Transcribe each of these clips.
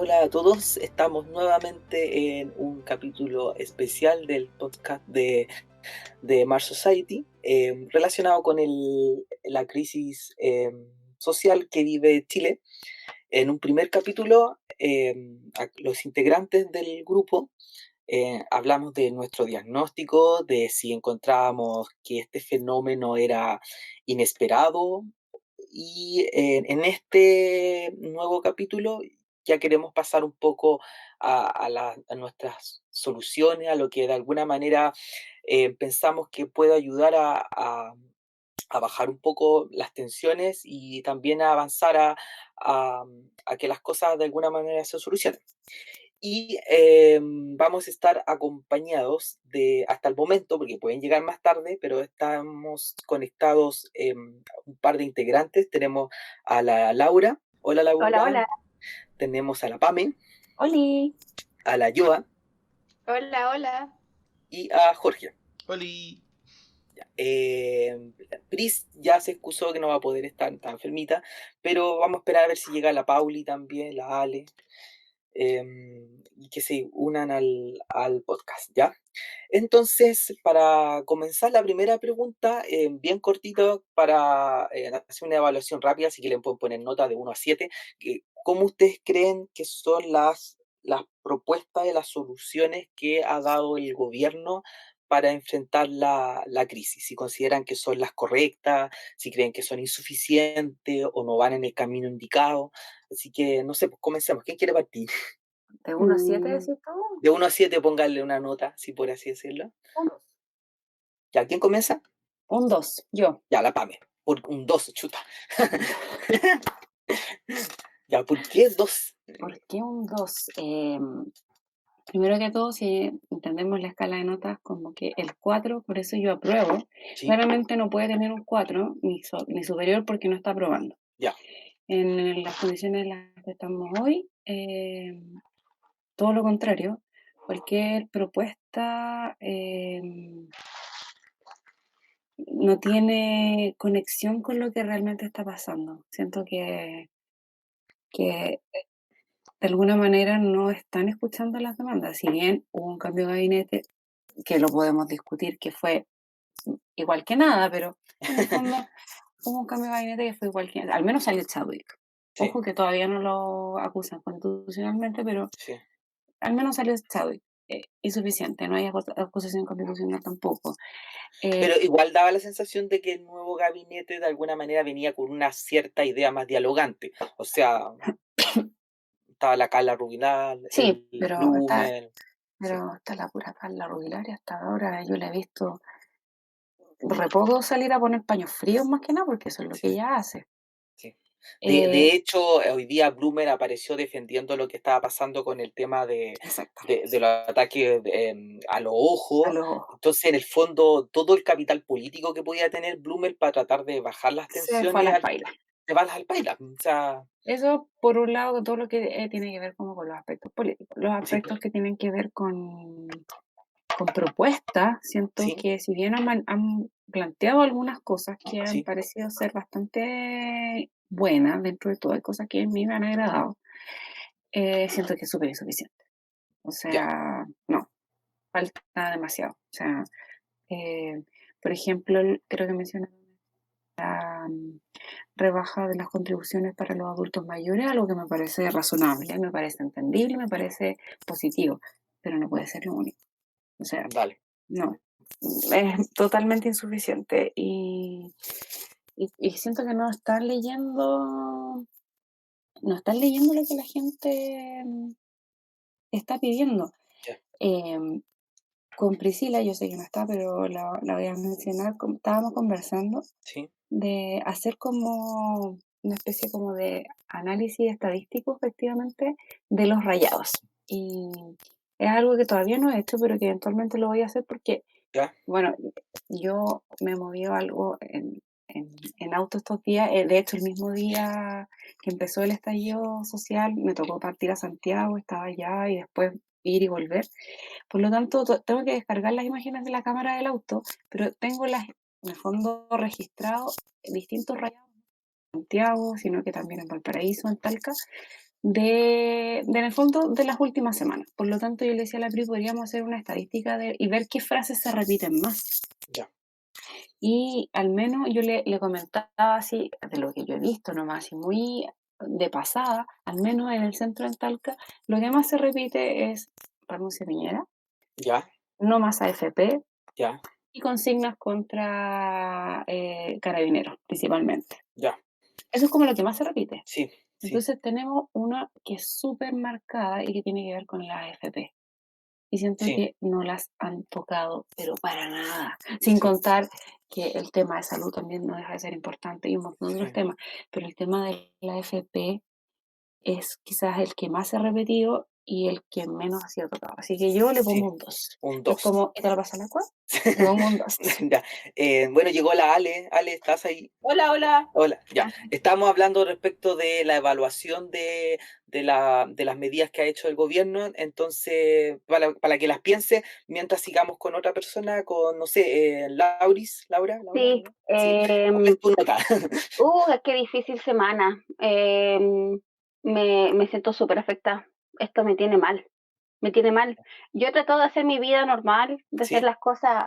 Hola a todos, estamos nuevamente en un capítulo especial del podcast de Mars Society, relacionado con la crisis social que vive Chile. En un primer capítulo, los integrantes del grupo hablamos de nuestro diagnóstico, de si encontrábamos que este fenómeno era inesperado, y en este nuevo capítulo ya queremos pasar un poco a nuestras soluciones, a lo que de alguna manera pensamos que puede ayudar a bajar un poco las tensiones y también a avanzar a- a que las cosas de alguna manera se solucionen. Y vamos a estar acompañados hasta el momento, porque pueden llegar más tarde, pero estamos conectados un par de integrantes. Tenemos a la Laura. Hola Hola, Laura. hola. Tenemos a la Pame, Oli. a la Yoa Hola, hola. y a Jorge. ¡Holi! Pris ya se excusó que no va a poder estar tan enfermita, pero vamos a esperar a ver si llega la Pauli también, la Ale, y que se unan al podcast, ¿ya? Entonces, para comenzar la primera pregunta, bien cortito, para hacer una evaluación rápida, así que le pueden poner nota de 1 a 7, ¿cómo ustedes creen que son las propuestas de las soluciones que ha dado el gobierno para enfrentar la crisis? Si consideran que son las correctas, si creen que son insuficientes o no van en el camino indicado. Así que, no sé, pues comencemos. ¿Quién quiere partir? ¿De 1 a 7 decís tú? De 1 a 7, pónganle una nota, si por así decirlo. Un 2. ¿Ya quién comienza? Un 2, yo. Ya, la Pame. Por un 2, chuta. Ya, ¿por qué 2? ¿Por qué un 2? Primero que todo, si entendemos la escala de notas como que el 4, por eso yo apruebo. Sí, Claramente no puede tener un 4 ni superior porque no está aprobando. ya, En las condiciones en las que estamos hoy, todo lo contrario. Cualquier propuesta no tiene conexión con lo que realmente está pasando. Siento que de alguna manera no están escuchando las demandas. Si bien hubo un cambio de gabinete, que lo podemos discutir, que fue igual que nada, pero en el fondo hubo un cambio de gabinete que fue igual que nada. Al menos salió Chadwick. sí, Ojo que todavía no lo acusan constitucionalmente, pero sí. al menos salió Chadwick. Insuficiente, no hay acusación constitucional tampoco. Pero igual daba la sensación de que el nuevo gabinete de alguna manera venía con una cierta idea más dialogante. O sea, estaba la Carla Rubilar, Sí, el Blumen. Sí, pero está la pura Carla Rubilar y hasta ahora yo la he visto reposo salir a poner paños fríos más que nada, porque eso es lo que sí, ella hace. sí. De, Eh, de hecho, hoy día Blumen apareció defendiendo lo que estaba pasando con el tema exacto. de los ataques a los A ojos. los Entonces, en el fondo, todo el capital político que podía tener Blumen para tratar de bajar las Se fue a tensiones las pailas. se va al paila. O sea, Eso por un lado, todo lo que tiene que ver como con los aspectos políticos. Los sí, aspectos que tienen que ver con propuestas, siento sí, que si bien han planteado algunas cosas que han sí, parecido ser bastante buenas dentro de todo, hay cosas que a mí me han agradado, siento que es súper insuficiente. O ya, sea, no, falta demasiado. O sea, eh, por ejemplo, creo que mencionaron la rebaja de las contribuciones para los adultos mayores, algo que me parece razonable, me parece entendible, me parece positivo, pero no puede ser lo único. O sea, dale. no, es totalmente insuficiente y siento que no están leyendo lo que la gente está pidiendo. Ya, Em, con Priscila, yo sé que no está, pero la voy a mencionar, estábamos conversando sí, de hacer como una especie como de análisis estadístico, efectivamente, de los rayados. Y es algo que todavía no he hecho, pero que eventualmente lo voy a hacer porque, ya, bueno, yo me moví algo en auto estos días. De hecho, el mismo día que empezó el estallido social, me tocó partir a Santiago, estaba allá y después ir y volver. Por lo tanto, tengo que descargar las imágenes de la cámara del auto, pero tengo en el fondo registrado distintos rayados en Santiago, sino que también en Valparaíso, en Talca, en el fondo, de las últimas semanas. Por lo tanto, yo le decía a la Pri, podríamos hacer una estadística y ver qué frases se repiten más. Ya. Y al menos yo le comentaba así, de lo que yo he visto nomás, y muy de pasada, al menos en el centro de Talca, lo que más se repite es renuncia a Piñera, Ya. no más AFP Ya. y consignas contra carabineros, principalmente. Ya. Eso es como lo que más se repite. Sí. Sí. Entonces tenemos una que es súper marcada y que tiene que ver con la AFP. Y siento Sí. que no las han tocado, pero para nada. Sin Sí. contar que el tema de salud también no deja de ser importante y un montón de otros Sí. temas. Pero el tema de la AFP es quizás el que más se ha repetido y el que menos ha sido tocado. Así que yo le Sí. pongo un 2. Un Es 2. como, ¿y te lo pasa la cual? Le pongo un 2. Ya. Bueno, llegó la Ale. Ale, ¿estás ahí? Hola, hola. Hola, ya. Ah, Estamos hablando respecto de la evaluación de las medidas que ha hecho el gobierno. Entonces, para que las piense, mientras sigamos con otra persona, con, no sé, Laura, Sí, ¿sí? ¿Cuál es tu nota? qué difícil semana. Me siento súper afectada. Esto me tiene mal, me tiene mal. Yo he tratado de hacer mi vida normal, de hacer ¿Sí? las cosas,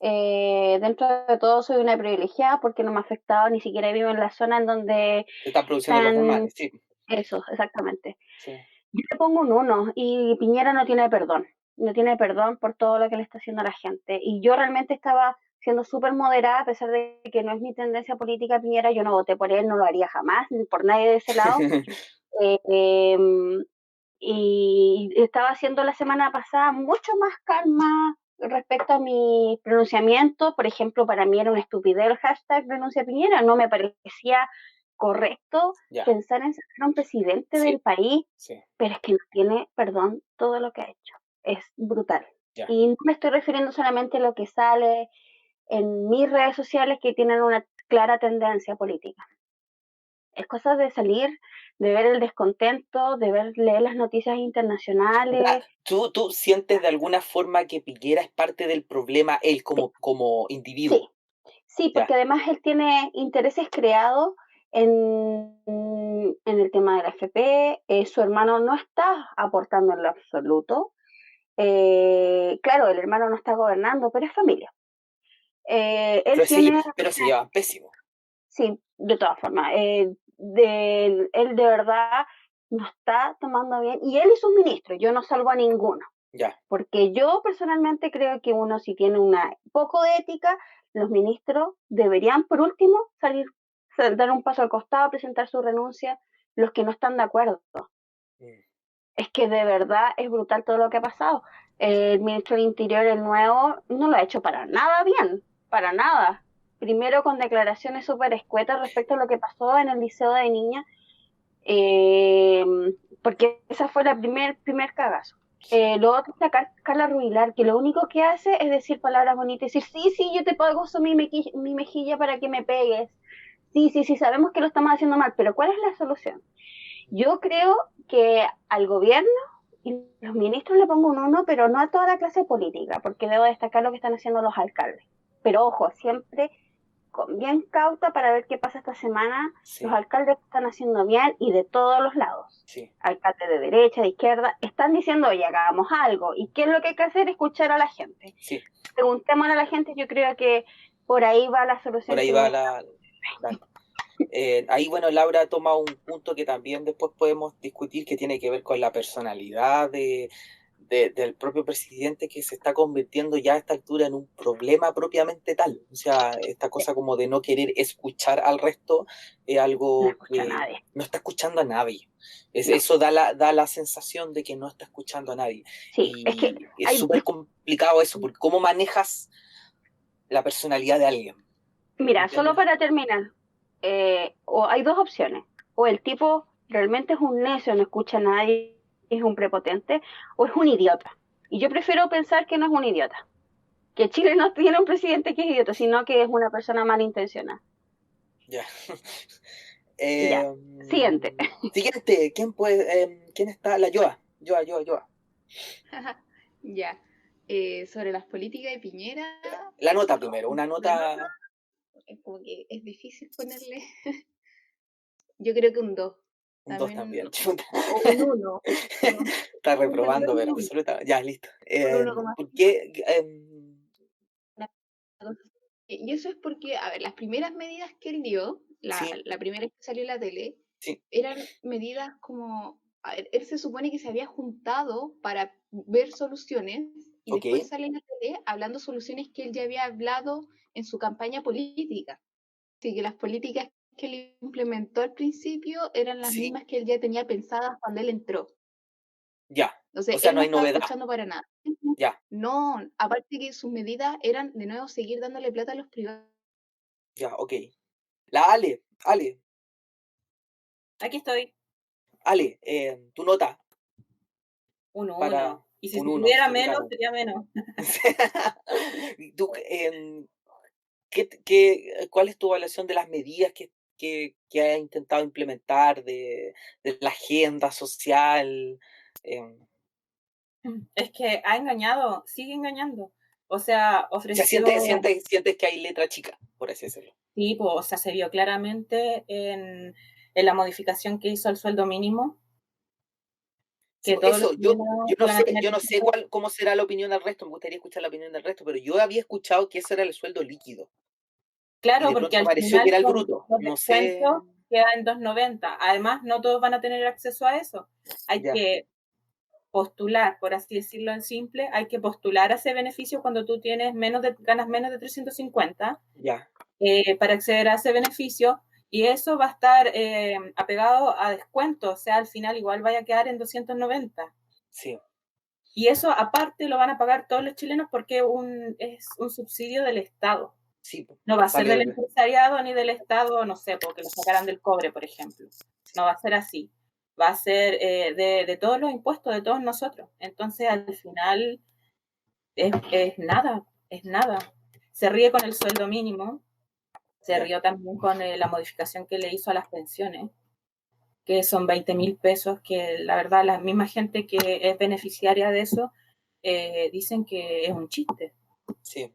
dentro de todo soy una privilegiada porque no me ha afectado, ni siquiera vivo en la zona en donde Se están produciendo los están, normales, sí. eso, exactamente. Sí, Yo le pongo un 1 y Piñera no tiene perdón. No tiene perdón por todo lo que le está haciendo a la gente. Y yo realmente estaba siendo súper moderada, a pesar de que no es mi tendencia política Piñera, yo no voté por él, no lo haría jamás, ni por nadie de ese lado. Eh, em, y estaba haciendo la semana pasada mucho más calma respecto a mi pronunciamiento. Por ejemplo, para mí era una estupidez el hashtag renuncia a Piñera, no me parecía correcto ya, pensar en sacar a un presidente sí, del país, sí, pero es que no tiene perdón todo lo que ha hecho. Es brutal. ya. Y no me estoy refiriendo solamente a lo que sale en mis redes sociales que tienen una clara tendencia política. Es cosa de salir, de ver el descontento, de leer las noticias O sea, internacionales. ¿tú sientes de alguna forma que Piñera es parte del problema, él Sí, como sí, individuo? sí, Ya, porque además él tiene intereses creados en el tema de la FP. Su hermano no está aportando en lo absoluto. Claro, el hermano no está gobernando, pero es familia. Él tiene, pero se llevan pésimo. sí, de todas formas, él de verdad no está tomando bien, y él y sus ministros, yo no salvo a ninguno, Ya, porque yo personalmente creo que uno si tiene una poco de ética, los ministros deberían por último salir, dar un paso al costado, presentar su renuncia, los que no están de acuerdo. mm, Es que de verdad es brutal todo lo que ha pasado. El ministro del Interior, el nuevo, no lo ha hecho para nada bien, para nada. Primero con declaraciones súper escuetas respecto a lo que pasó en el liceo de niñas, eh, porque esa fue la primer cagazo. sí, Lo otro es la Carla Rubilar, que lo único que hace es decir palabras bonitas, decir, sí, sí, yo te pago mi mejilla para que me pegues. Sí, sí, sí, sabemos que lo estamos haciendo mal, pero ¿cuál es la solución? Yo creo que al gobierno y los ministros le pongo un 1, pero no a toda la clase política, porque debo destacar lo que están haciendo los alcaldes. Pero ojo, siempre bien cauta para ver qué pasa esta semana. Los sí, alcaldes están haciendo bien y de todos los lados. sí, Alcaldes de derecha, de izquierda, están diciendo, oye, hagamos algo. ¿Y qué es lo que hay que hacer? Escuchar a la gente. sí. Preguntémosle a la gente, yo creo que por ahí va la Por solución ahí que va necesitamos. ahí, bueno, Laura toma un punto que también después podemos discutir que tiene que ver con la personalidad del propio presidente que se está convirtiendo ya a esta altura en un problema propiamente tal. O sea, esta cosa como de no querer escuchar al resto es No algo escucha a que nadie. no está escuchando a nadie. No. Eso da la sensación de que no está escuchando a nadie. Sí, es que Y es hay, súper complicado eso, porque ¿cómo manejas la personalidad de alguien? mira, solo ¿Entiendes? para terminar, o hay dos opciones. O el tipo realmente es un necio, no escucha a nadie, es un prepotente, o es un idiota. Y yo prefiero pensar que no es un idiota. Que Chile no tiene un presidente que es idiota, sino que es una persona malintencionada. Ya. Ya. Siguiente. Siguiente, ¿quién está? La Joa. Ya. Sobre las políticas de Piñera, La nota primero, una la nota, nota, es como que es difícil ponerle. Yo creo que un 2. Un 2 también, También, chuta. o un 1. No, Está un reprobando, pero uno, absoluta. Ya, listo. Un ¿Por 1,5. qué? Y eso es porque, a ver, las primeras medidas que él dio, Sí, la primera que salió en la tele, sí, eran medidas como, a ver, él se supone que se había juntado para ver soluciones y ok, después sale en la tele hablando soluciones que él ya había hablado en su campaña política. Así que las políticas que él implementó al principio eran las sí, mismas que él ya tenía pensadas cuando él entró. ya. O Entonces, sea, él no no hay estaba novedad. escuchando para nada. Ya, No, aparte que sus medidas eran de nuevo seguir dándole plata a los privados. ya, ok. La Aquí estoy, Ale, tu nota uno, para uno. Y si un se 1, pudiera menos, absolutamente. sería menos. Tú, ¿cuál es tu evaluación de las medidas que ha intentado implementar, de la agenda social? Em, Es que ha engañado, sigue engañando. O sea, o sea, ofreció, sientes que hay letra chica, por así decirlo. tipo, o sea, se vio claramente en la modificación que hizo al sueldo mínimo, Sí, que pues, todos los eso, chilenos iban a tener yo que no sé cómo será la opinión del resto, me gustaría escuchar la opinión del resto, pero yo había escuchado que ese era el sueldo líquido, y claro, de porque pronto al apareció que final era el con bruto, los no sé, descuentos queda en 2.90. Además, no todos van a tener acceso a eso. Hay ya, que postular, por así decirlo en simple, hay que postular a ese beneficio cuando tú tienes ganas menos de 350 ya, para acceder a ese beneficio, y eso va a estar apegado a descuento, o sea, al final igual vaya a quedar en 290. sí, Y eso aparte lo van a pagar todos los chilenos porque es un subsidio del Estado. sí, pues, No va a ser del sale, empresariado ni del Estado, no sé, porque lo sacarán del cobre, por ejemplo. No va a ser así. Va a ser de todos los impuestos de todos nosotros. Entonces, al final, es nada, es nada. Se ríe con el sueldo mínimo, se ya, rió también con la modificación que le hizo a las pensiones, que son 20.000 pesos, que la verdad la misma gente que es beneficiaria de eso dicen que es un chiste. sí,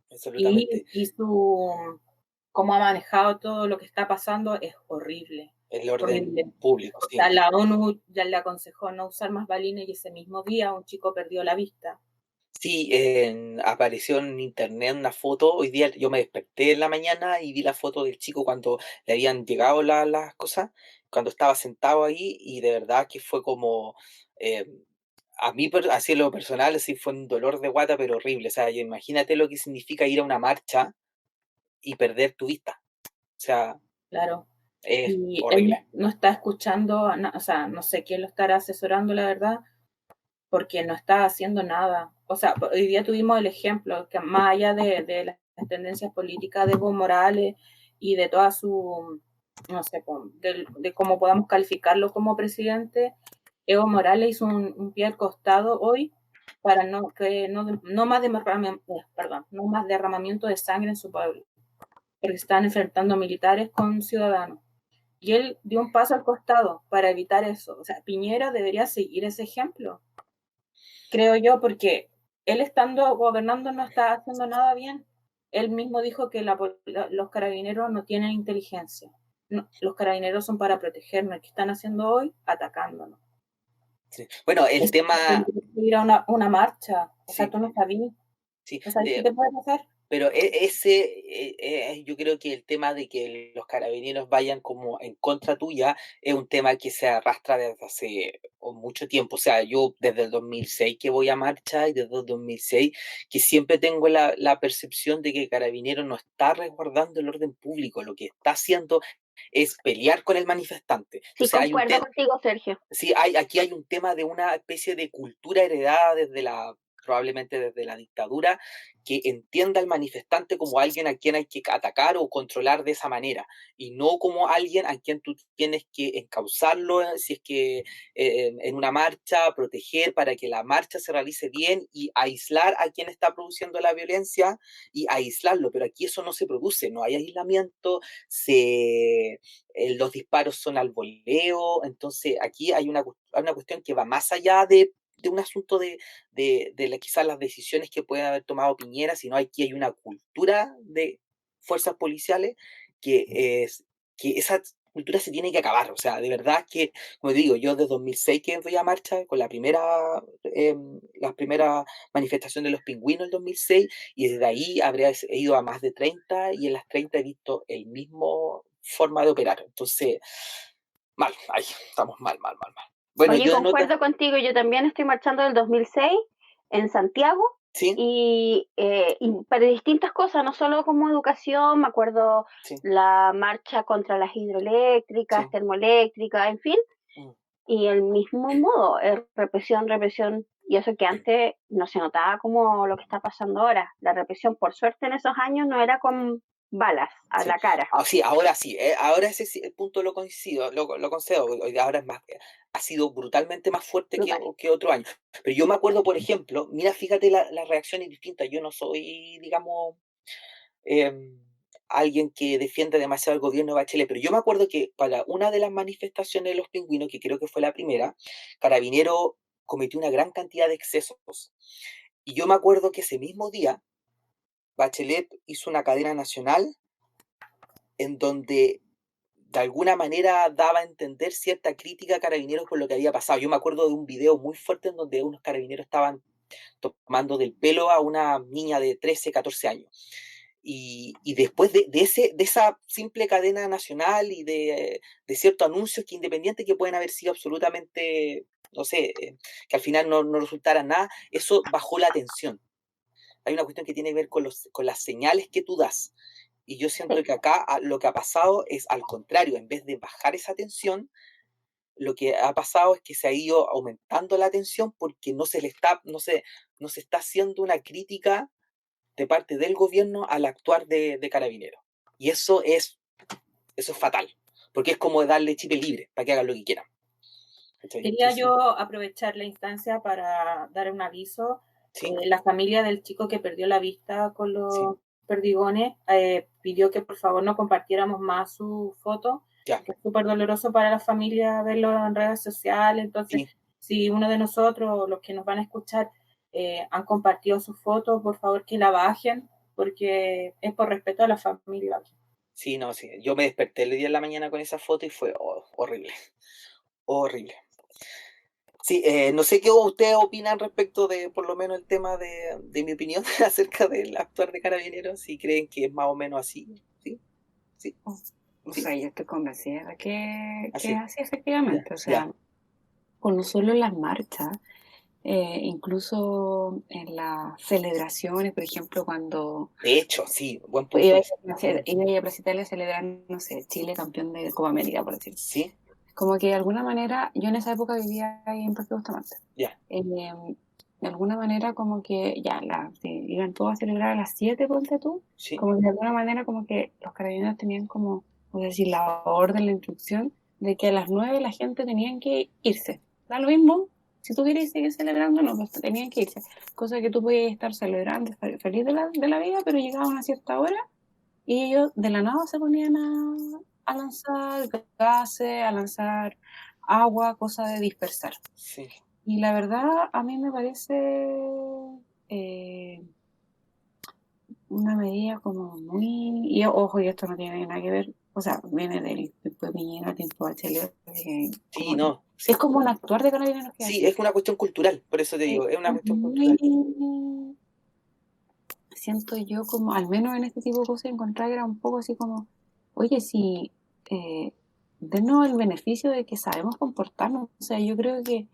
Y, absolutamente. y su cómo ha manejado todo lo que está pasando es horrible, El orden horrible. público, O sí. sea, la ONU ya le aconsejó no usar más balines y ese mismo día un chico perdió la vista. Sí, apareció en internet una foto. Hoy día yo me desperté en la mañana y vi la foto del chico cuando le habían llegado las cosas, cuando estaba sentado ahí, y de verdad que fue como, eh, a mí, así en lo personal, sí fue un dolor de guata, pero horrible. O sea, imagínate lo que significa ir a una marcha y perder tu vista. O sea, Claro. es Y él horrible. no está escuchando, o sea, no sé quién lo estará asesorando, la verdad, porque no está haciendo nada. O sea, hoy día tuvimos el ejemplo que más allá de las tendencias políticas de Evo Morales y de toda su, no sé, de cómo podamos calificarlo como presidente, Evo Morales hizo un pie al costado hoy para no más perdón, no más derramamiento de sangre en su pueblo, porque están enfrentando militares con ciudadanos. Y él dio un paso al costado para evitar eso. O sea, Piñera debería seguir ese ejemplo, creo yo, porque él estando gobernando no está haciendo nada bien. Él mismo dijo que los carabineros no tienen inteligencia. No, los carabineros son para protegernos. ¿Qué están haciendo hoy? Atacándonos. Sí. Bueno, el tema, Ir a una marcha. O sea, sí, tú no sabías. sí. ¿No sabes qué te puede pasar? Pero yo creo que el tema de que los carabineros vayan como en contra tuya es un tema que se arrastra desde hace mucho tiempo. O sea, yo desde el 2006 que voy a marcha, y desde el 2006 que siempre tengo la percepción de que Carabineros no está resguardando el orden público, lo que está haciendo es pelear con el manifestante. Sí, Entonces concuerdo contigo, Sergio. sí, aquí hay un tema de una especie de cultura heredada probablemente desde la dictadura, que entienda al manifestante como alguien a quien hay que atacar o controlar de esa manera, y no como alguien a quien tú tienes que encauzarlo, si es que en una marcha, proteger para que la marcha se realice bien y aislar a quien está produciendo la violencia y aislarlo, pero aquí eso no se produce, no hay aislamiento, los disparos son al voleo. Entonces aquí hay una cuestión que va más allá de un asunto quizás las decisiones que pueden haber tomado Piñera, sino aquí hay una cultura de fuerzas policiales que es que esa cultura se tiene que acabar. O sea, de verdad que, como digo, yo desde 2006 que voy a marcha con la primera manifestación de los pingüinos en 2006, y desde ahí he ido a más de 30, y en las 30 he visto el mismo forma de operar. Entonces, mal, ahí estamos mal. Bueno, Oye, yo de nota, concuerdo contigo, yo también estoy marchando del 2006 en Santiago sí, y para distintas cosas, no solo como educación, me acuerdo sí, la marcha contra las sí, hidroeléctricas, termoeléctricas, en fin, mm, y el mismo modo, represión, y eso que antes no se notaba como lo que está pasando ahora. La represión, por suerte, en esos años no era con balas a sí. la cara. Sí, ahora ese sí, el punto lo coincido, lo concedo, hoy ahora es más, ha sido brutalmente más fuerte Brutal. que otro año. Pero yo me acuerdo, por ejemplo, mira, fíjate las reacciones distintas. Yo no soy, digamos, eh, alguien que defiende demasiado el gobierno de Bachelet, pero yo me acuerdo que para una de las manifestaciones de los pingüinos, que creo que fue la primera, Carabinero cometió una gran cantidad de excesos. Y yo me acuerdo que ese mismo día, Bachelet hizo una cadena nacional en donde de alguna manera daba a entender cierta crítica a Carabineros por lo que había pasado. Yo me acuerdo de un video muy fuerte en donde unos carabineros estaban tomando del pelo a una niña de 13, 14 años. Y después de esa simple cadena nacional y de ciertos anuncios que independientes que pueden haber sido absolutamente, no sé, que al final no resultaran nada, eso bajó la tensión. Hay una cuestión que tiene que ver con las señales que tú das. Y yo siento que acá lo que ha pasado es al contrario, en vez de bajar esa tensión, lo que ha pasado es que se ha ido aumentando la tensión porque no se está haciendo una crítica de parte del gobierno al actuar de Carabineros. Y eso es fatal, porque es como darle chip libre para que hagan lo que quieran. Quería yo aprovechar la instancia para dar un aviso. Sí, La familia del chico que perdió la vista con los sí, perdigones pidió que por favor no compartiéramos más su foto, ya, que es súper doloroso para la familia verlo en redes sociales. Entonces, sí, si uno de nosotros, los que nos van a escuchar, han compartido su foto, por favor que la bajen, porque es por respeto a la familia. sí, no, sí. Yo me desperté el día de la mañana con esa foto y fue horrible, horrible. Sí, no sé qué ustedes opinan respecto de, por lo menos, el tema de mi opinión acerca del actuar de Carabineros, si creen que es más o menos así, sí, sí, O sí, sea, yo estoy convencida de que es así, así ya, efectivamente. O ya, sea, con no solo en las marchas, incluso en las celebraciones, por ejemplo, cuando de hecho, sí, buen iba punto a ese. ir a Plaza Italia a celebrar, no sé, Chile campeón de Copa América, por decir. Sí, Como que de alguna manera, yo en esa época vivía ahí en Parque Bustamante. ya, De alguna manera como que ya iban todos a celebrar a las 7, ponte tú, sí, como que de alguna manera como que los carabineros tenían como, es decir, la orden, la instrucción de que a las 9 la gente tenían que irse. Da lo mismo, si tú querías seguir celebrando, no, pues tenían que irse. Cosa que tú podías estar celebrando, feliz de la vida, pero llegaban a cierta hora y ellos de la nada se ponían a lanzar gases, a lanzar agua, cosa de dispersar. sí, Y la verdad, a mí me parece eh, una medida como muy... Y ojo, y esto no tiene nada que ver, o sea, viene del tiempo de Piñera, tiempo de Bachelet, sí, como que no, es sí, como un actuar de carabineros que sí, hacen. es una cuestión cultural, por eso te Es digo, es una cuestión cultural. muy... Siento yo como, al menos en este tipo de cosas, encontrar que era un poco así como, oye, si denos el beneficio de que sabemos comportarnos. O sea, yo creo que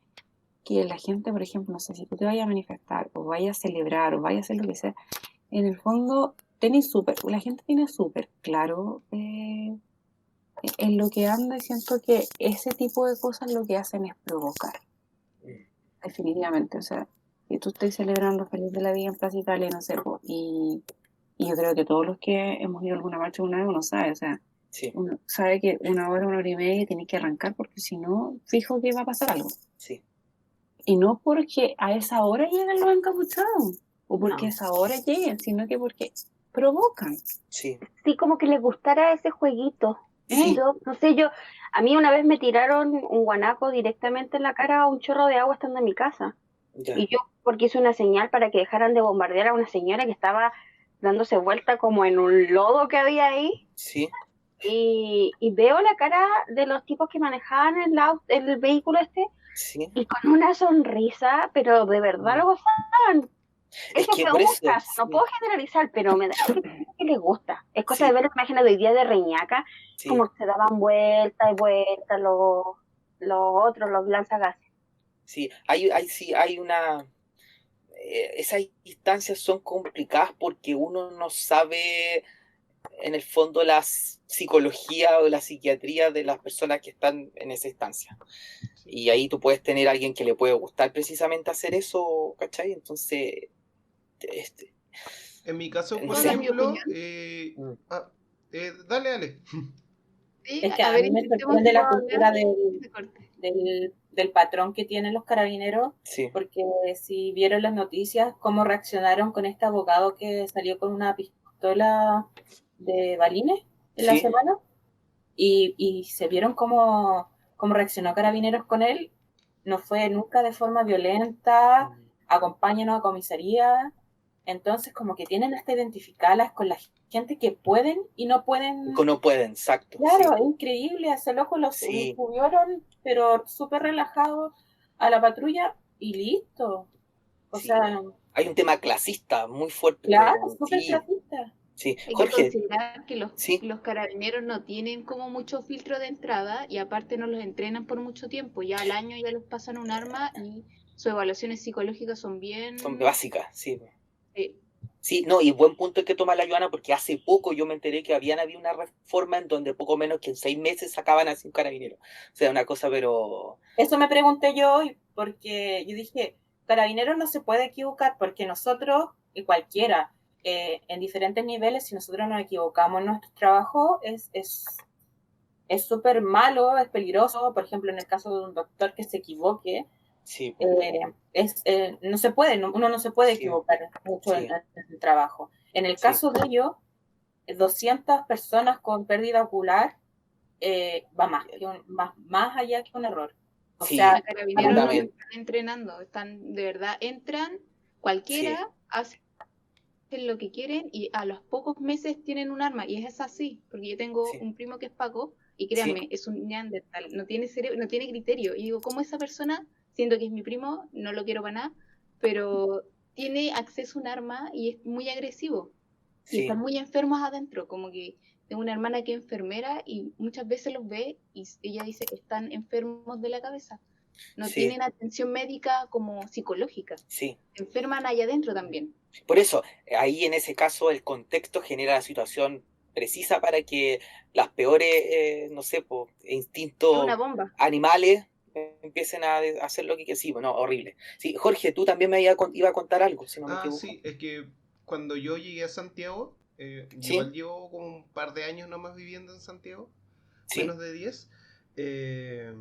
la gente, por ejemplo, no sé, si tú te vayas a manifestar o vayas a celebrar o vayas a hacer lo que sea, en el fondo la gente tiene súper claro en lo que anda, y siento que ese tipo de cosas lo que hacen es provocar, Mm, definitivamente. O sea, si tú estás celebrando Feliz de la Vida en Plaza Italia, no sé, y yo creo que todos los que hemos ido a alguna marcha una vez uno sabe, o sea, sí, uno sabe que una hora y media tiene que arrancar porque si no, fijo que va a pasar algo. sí, Y no porque a esa hora lleguen los encapuchados o porque No. a esa hora lleguen, sino que porque provocan. sí, Sí, como que les gustara ese jueguito. sí, Yo, no sé, a mí una vez me tiraron un guanaco directamente en la cara a un chorro de agua estando en mi casa. ya, Y yo, porque hice una señal para que dejaran de bombardear a una señora que estaba dándose vuelta como en un lodo que había ahí. sí, y veo la cara de los tipos que manejaban el vehículo Sí. y con una sonrisa, pero de verdad lo gozaban. Es Eso que fue por un eso, caso, no sí, puedo generalizar, pero me da la impresión que les gusta. Es cosa de sí, ver las imágenes de hoy día de Reñaca, sí, como que se daban vueltas y vueltas los lanzagases. sí. Hay una... esas instancias son complicadas porque uno no sabe en el fondo la psicología o la psiquiatría de las personas que están en esa instancia. Sí. Y ahí tú puedes tener a alguien que le puede gustar precisamente hacer eso, ¿cachai? Entonces, este, En mi caso, no por sé. ¿Puedo dar mi ejemplo, opinión? dale, dale. Sí, Es que a a ver, mí me intentemos sorprende si la puedo cultura hablar. Se corte. del patrón que tienen los carabineros, Sí, porque si vieron las noticias, cómo reaccionaron con este abogado que salió con una pistola de balines en la sí, semana, y se vieron cómo reaccionó Carabineros con él, no fue nunca de forma violenta, acompáñanos a comisaría, entonces como que tienen hasta identificarlas con la gente que pueden y no pueden. no pueden, exacto, sí, Claro, es increíble, a ese loco lo sí, subieron, pero súper relajado a la patrulla y listo. O sí. sea, Hay un tema clasista muy fuerte, claro, súper sí, clasista. sí. Hay que Jorge, considerar que sí, los carabineros no tienen como mucho filtro de entrada y aparte no los entrenan por mucho tiempo. Ya al año ya les pasan un arma y sus evaluaciones psicológicas son son bien... básicas, sí. eh, Sí, no, y buen punto el que toma la Joana, porque hace poco yo me enteré que habido una reforma en donde poco menos que en 6 meses sacaban así un carabinero. O sea, una cosa, pero... Eso me pregunté yo hoy, porque yo dije, Carabineros no se puede equivocar, porque nosotros, y cualquiera, en diferentes niveles, si nosotros nos equivocamos en nuestro trabajo, es súper malo, es peligroso. Por ejemplo, en el caso de un doctor que se equivoque, Sí, no se puede, uno no se puede sí, equivocar mucho sí, en el trabajo. En el sí, caso de ellos, 200 personas con pérdida ocular va más allá que un error. O sí, sea, a carabineros no lo absolutamente, están entrenando, están de verdad, entran, sí, cualquiera hace lo que quieren y a los pocos meses tienen un arma y es así, porque yo tengo sí, un primo que es Paco y sí, créanme, es un neandertal, no tiene cerebro, no tiene criterio y digo, ¿cómo esa persona, siendo que es mi primo, no lo quiero para nada, pero tiene acceso a un arma y es muy agresivo y sí, están muy enfermos adentro, como que tengo una hermana que es enfermera y muchas veces los ve y ella dice que están enfermos de la cabeza, no sí, tienen atención médica como psicológica, sí. se enferman allá adentro también. Por eso, ahí en ese caso el contexto genera la situación precisa para que las peores, no sé, Es instintos una bomba. animales empiecen a hacer lo que quieren. Sí, bueno, horrible. Sí, Jorge, tú también iba a contar algo, si no me equivoco. Sí, es que cuando yo llegué a Santiago, Sí, igual llevo como un par de años nomás viviendo en Santiago, sí, menos de 10. eh,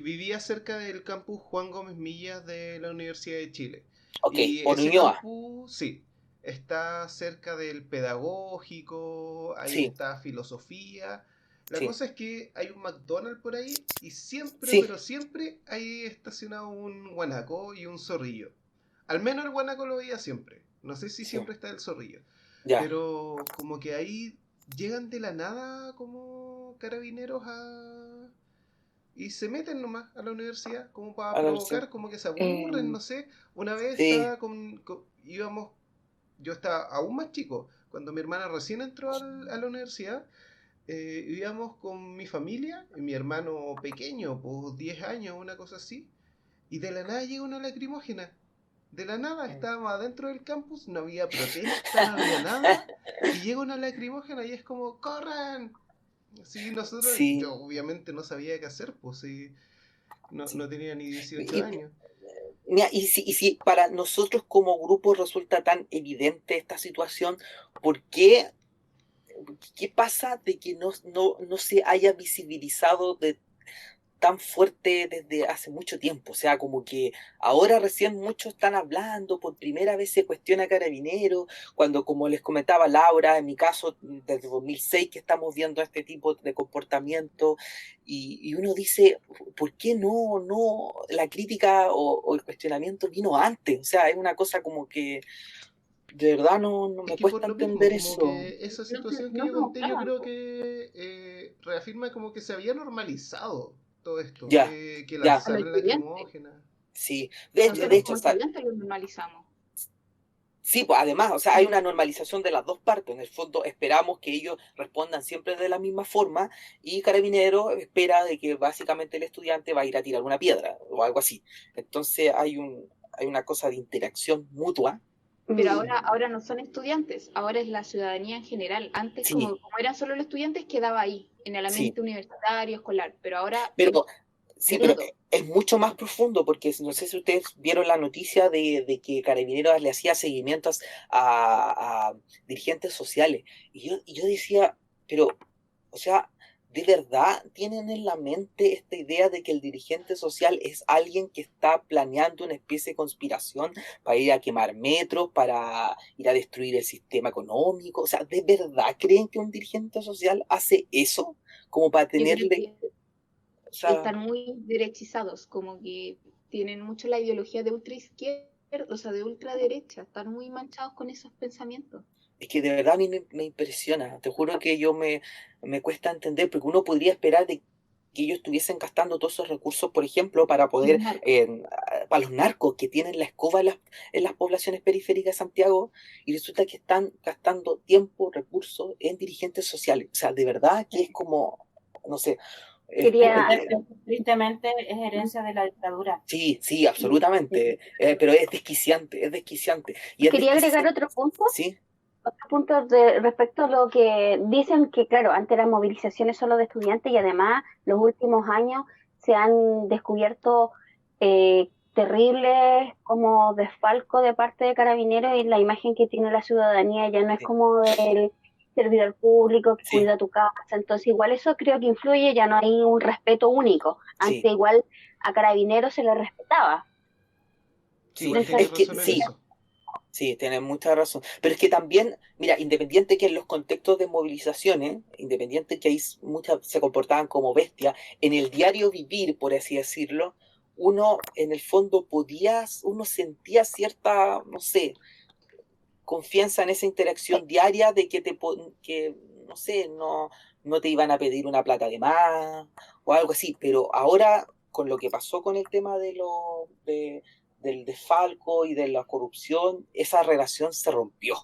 vivía cerca del campus Juan Gómez Millas de la Universidad de Chile. ok, Y por ese Ñuñoa. campus, sí, está cerca del pedagógico, ahí Sí, está filosofía. La sí, cosa es que hay un McDonald's por ahí y siempre, sí, pero siempre hay estacionado un guanaco y un zorrillo. Al menos el guanaco lo veía siempre. No sé si sí, siempre está el zorrillo. ya, Pero como que ahí llegan de la nada como carabineros y se meten nomás a la universidad como para ahora sí. provocar, como que se aburren, Eh, no sé. Una vez Sí, estaba íbamos, yo estaba aún más chico, cuando mi hermana recién entró a la universidad, íbamos con mi familia y mi hermano pequeño, pues 10 años, una cosa así, y de la nada llega una lacrimógena. De la nada, estábamos adentro del campus, no había protesta, no había nada, y llega una lacrimógena y es como, ¡corran! Sí, nosotros, sí, yo obviamente no sabía qué hacer, pues sí, sí. no tenía ni 18 Y, años. mira, y si para nosotros como grupo resulta tan evidente esta situación, ¿por qué pasa de que no se haya visibilizado tan fuerte desde hace mucho tiempo? O sea, como que ahora recién muchos están hablando, por primera vez se cuestiona Carabineros, cuando, como les comentaba Laura, en mi caso, desde 2006 que estamos viendo este tipo de comportamiento, y uno dice, ¿por qué la crítica o el cuestionamiento vino antes? O sea, es una cosa como que de verdad no Es me que por cuesta lo mismo, entender como eso. que esa No, situación que no yo me conté, yo gustaban. creo que reafirma como que se había normalizado todo esto, Ya, que ya, A los lanzar estudiantes. lacrimógenas. sí. De Nosotros hecho, como o sea, estudiantes lo normalizamos. sí, pues además, o sea, hay una normalización de las dos partes. En el fondo, esperamos que ellos respondan siempre de la misma forma y Carabineros espera de que básicamente el estudiante va a ir a tirar una piedra o algo así. Entonces hay una cosa de interacción mutua. Pero Mm. ahora no son estudiantes, ahora es la ciudadanía en general. Antes, Sí, como eran solo los estudiantes, quedaba ahí, en el sí. ambiente universitario, escolar. Pero ahora Pero es sí, de pero todo. es mucho más profundo porque no sé si ustedes vieron la noticia de que Carabineros le hacía seguimientos a dirigentes sociales. Y yo decía, pero, o sea, ¿de verdad tienen en la mente esta idea de que el dirigente social es alguien que está planeando una especie de conspiración para ir a quemar metros, para ir a destruir el sistema económico? O sea, ¿de verdad creen que un dirigente social hace eso? Como para Yo creo tenerle, que o sea, están muy derechizados, como que tienen mucho la ideología de ultra izquierda, o sea, de ultraderecha. Están muy manchados con esos pensamientos. es que de verdad a mí me impresiona. Te juro que me cuesta entender, porque uno podría esperar de que ellos estuviesen gastando todos esos recursos, por ejemplo, para Los poder, narcos. para los narcos que tienen la escoba en las poblaciones periféricas de Santiago, y resulta que están gastando tiempo, recursos en dirigentes sociales. O sea, de verdad que es como, no sé, es como, Quería, Tristemente es herencia de la dictadura. sí, sí, absolutamente, pero es desquiciante, y es quería agregar desquiciante, otro punto. ¿sí? Otro punto de, respecto a lo que dicen que, claro, antes eran movilizaciones solo de estudiantes y además los últimos años se han descubierto terribles como desfalco de parte de Carabineros y la imagen que tiene la ciudadanía ya no es Sí, como del servidor público que sí, cuida tu casa. Entonces, igual eso creo que influye, ya no hay un respeto único. sí. Antes igual a Carabineros se le respetaba. Sí, Sí, igual Esa- tenéis es que razón en sí, eso. sí, tienes mucha razón. Pero es que también, mira, independiente que en los contextos de movilizaciones, independiente que ahí muchas se comportaban como bestias, en el diario vivir, por así decirlo, uno en el fondo uno sentía cierta, no sé, confianza en esa interacción diaria de que que, no sé, no te iban a pedir una plata de más o algo así. Pero ahora, con lo que pasó con el tema del desfalco y de la corrupción, esa relación se rompió.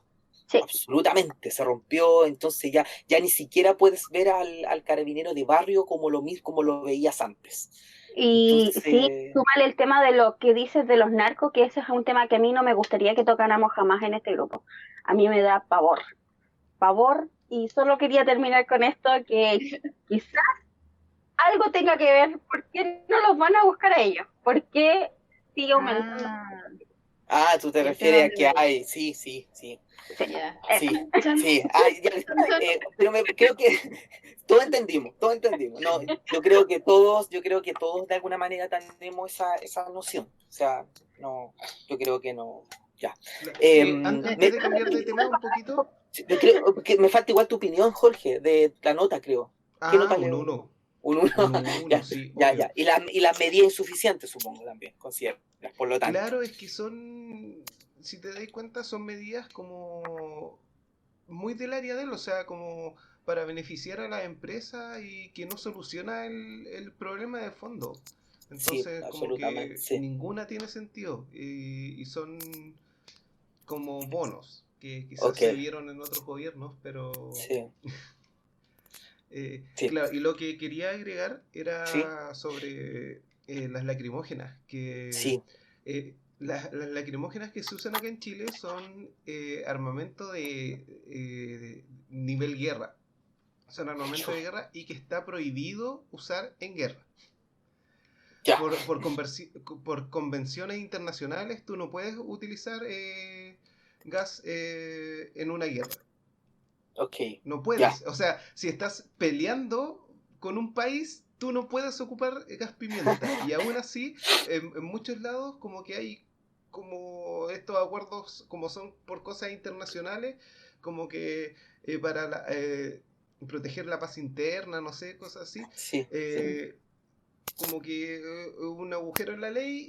sí. Absolutamente, se rompió, entonces ya ni siquiera puedes ver al carabinero de barrio como lo mismo, como lo veías antes. Y sí, Entonces, súmale el tema de lo que dices de los narcos, que ese es un tema que a mí no me gustaría que tocáramos jamás en este grupo. A mí me da pavor, pavor, y solo quería terminar con esto, que quizás algo tenga que ver, ¿por qué no los van a buscar a ellos? ¿Por qué sigue aumentando? Ah, tú te el tema refieres a de que los... hay, sí, sí, sí. Sí, Ya. eso. Sí, Chan, sí, chan. pero creo que todos entendimos, todos entendimos. No, yo creo que todos de alguna manera tenemos esa noción. O sea, no, yo creo que no, ya. Antes de cambiar de tema un poquito. Yo creo que me falta igual tu opinión, Jorge, de la nota, creo. ¿Qué Ah, nota un leo? uno. Un uno, Un uno, ya, sí, ya, obvio. ya. Y las medidas insuficientes, supongo, también, considero, por lo tanto. Claro, es que son, si te das cuenta, son medidas como muy del área de él, o sea, como para beneficiar a la empresa y que no soluciona el problema de fondo. Sí, Entonces, como absolutamente, que sí. ninguna tiene sentido y son como bonos que quizás Ok, se vieron en otros gobiernos, pero sí, sí, claro, y lo que quería agregar sí, era sobre las lacrimógenas, que sí. las lacrimógenas que se usan acá en Chile son armamento de nivel guerra, son armamento de guerra y que está prohibido usar en guerra. Ya, Por convenciones internacionales tú no puedes utilizar gas en una guerra. ok, No ya, puedes. O sea, si estás peleando con un país, tú no puedes ocupar gas pimienta. Y aún así, en muchos lados, como que hay como estos acuerdos, como son por cosas internacionales, como que para proteger la paz interna, no sé, cosas así. sí, sí, Como que un agujero en la ley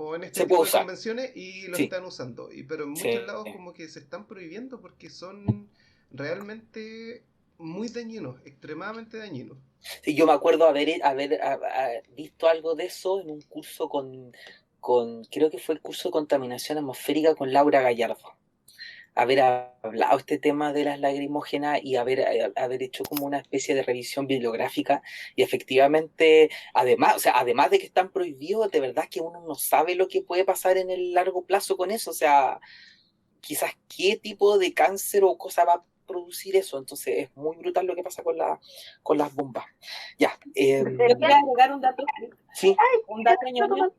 o en este Se tipo puede de usar, convenciones y lo sí, están usando. Pero en sí. muchos lados como que se están prohibiendo porque son realmente muy dañinos, extremadamente dañinos. Sí, yo me acuerdo haber visto algo de eso en un curso creo que fue el curso de contaminación atmosférica con Laura Gallardo. Haber hablado este tema de las lagrimógenas y haber hecho como una especie de revisión bibliográfica y efectivamente, además, o sea, además de que están prohibidos, de verdad que uno no sabe lo que puede pasar en el largo plazo con eso, o sea, quizás qué tipo de cáncer o cosa va a producir eso, entonces es muy brutal lo que pasa con las bombas. Ya, Yo quería agregar sí, un dato ñoño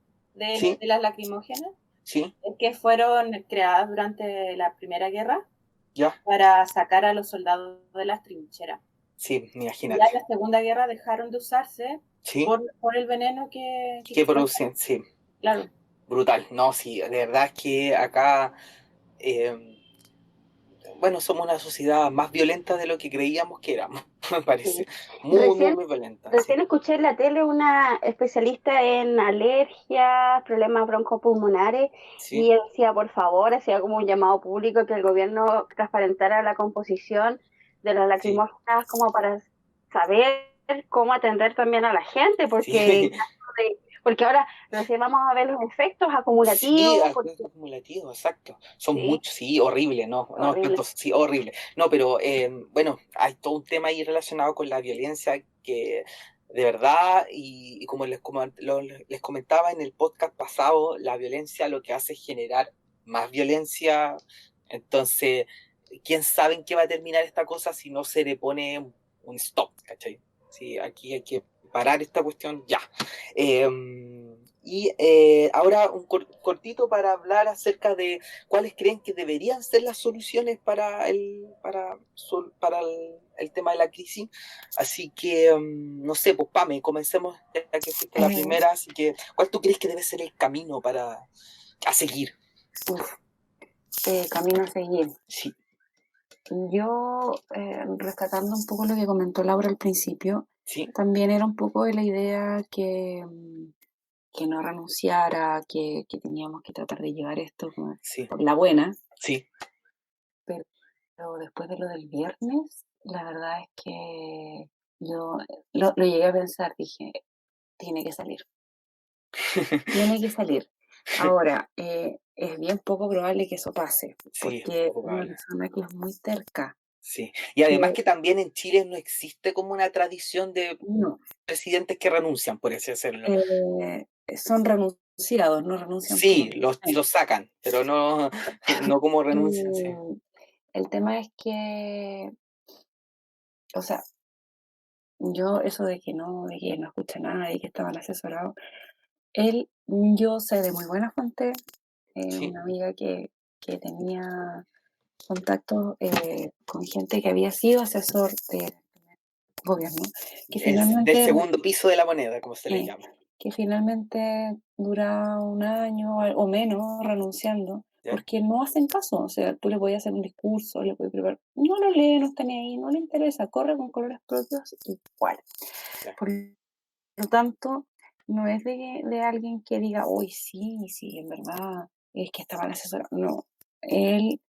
sí, de las lacrimógenas, sí, es que fueron creadas durante la Primera Guerra ya, para sacar a los soldados de las trincheras. sí, Y ya imagínate, en la Segunda Guerra dejaron de usarse sí, por el veneno que que producen, sí, claro. brutal, no, sí, de verdad es que acá, eh, bueno, somos una sociedad más violenta de lo que creíamos que éramos, me parece, Sí. muy, muy, Recién, muy violenta, sí, recién escuché en la tele una especialista en alergias, problemas broncopulmonares, sí, y ella decía, por favor, hacía como un llamado público que el gobierno transparentara la composición de las sí, lacrimógenas como para saber cómo atender también a la gente, porque en sí, caso porque ahora recién vamos a ver los efectos sí, acumulativos, porque acumulativo, exacto. Son sí, muchos, sí, horrible, no, no, horrible. sí, horrible. No, pero bueno, hay todo un tema ahí relacionado con la violencia que de verdad, y les comentaba en el podcast pasado, la violencia lo que hace es generar más violencia. Entonces, ¿quién sabe en qué va a terminar esta cosa si no se le pone un stop, ¿cachai? Sí, aquí hay que parar esta cuestión ya. Ahora un cortito para hablar acerca de cuáles creen que deberían ser las soluciones para el tema de la crisis. Así que, no sé, pues Pame, comencemos ya que fuiste la Eh, primera, así que, ¿cuál tú crees que debe ser el camino a seguir? Camino a seguir. Sí, Yo, rescatando un poco lo que comentó Laura al principio, sí, también era un poco de la idea que no renunciara, que teníamos que tratar de llevar esto sí, por la buena, sí. pero después de lo del viernes, la verdad es que yo lo llegué a pensar, dije, tiene que salir, tiene que salir. Ahora, es bien poco probable que eso pase, Sí, es porque es poco una probable. persona que es muy terca, Sí. Y además que que también en Chile no existe como una tradición de no, presidentes que renuncian, por así decirlo. son renunciados, no renuncian Sí, por... los sacan, pero no, no como renuncian, sí. Y el tema es que, o sea, yo eso de que no escucha nada y que estaban asesorados, yo sé de muy buena fuente, Sí. una amiga que tenía contacto con gente que había sido asesor de gobierno, que Del finalmente, segundo piso de la moneda, como se le eh, llama. que finalmente dura un año o menos renunciando, ¿Ya? porque no hacen caso. O sea, tú le podías hacer un discurso, le podías preparar, no lo lee, no está ni ahí, no le interesa, corre con colores propios igual. Ya. Por lo tanto, no es de alguien que diga, uy, sí, sí, en verdad, es que estaba asesorado. No, él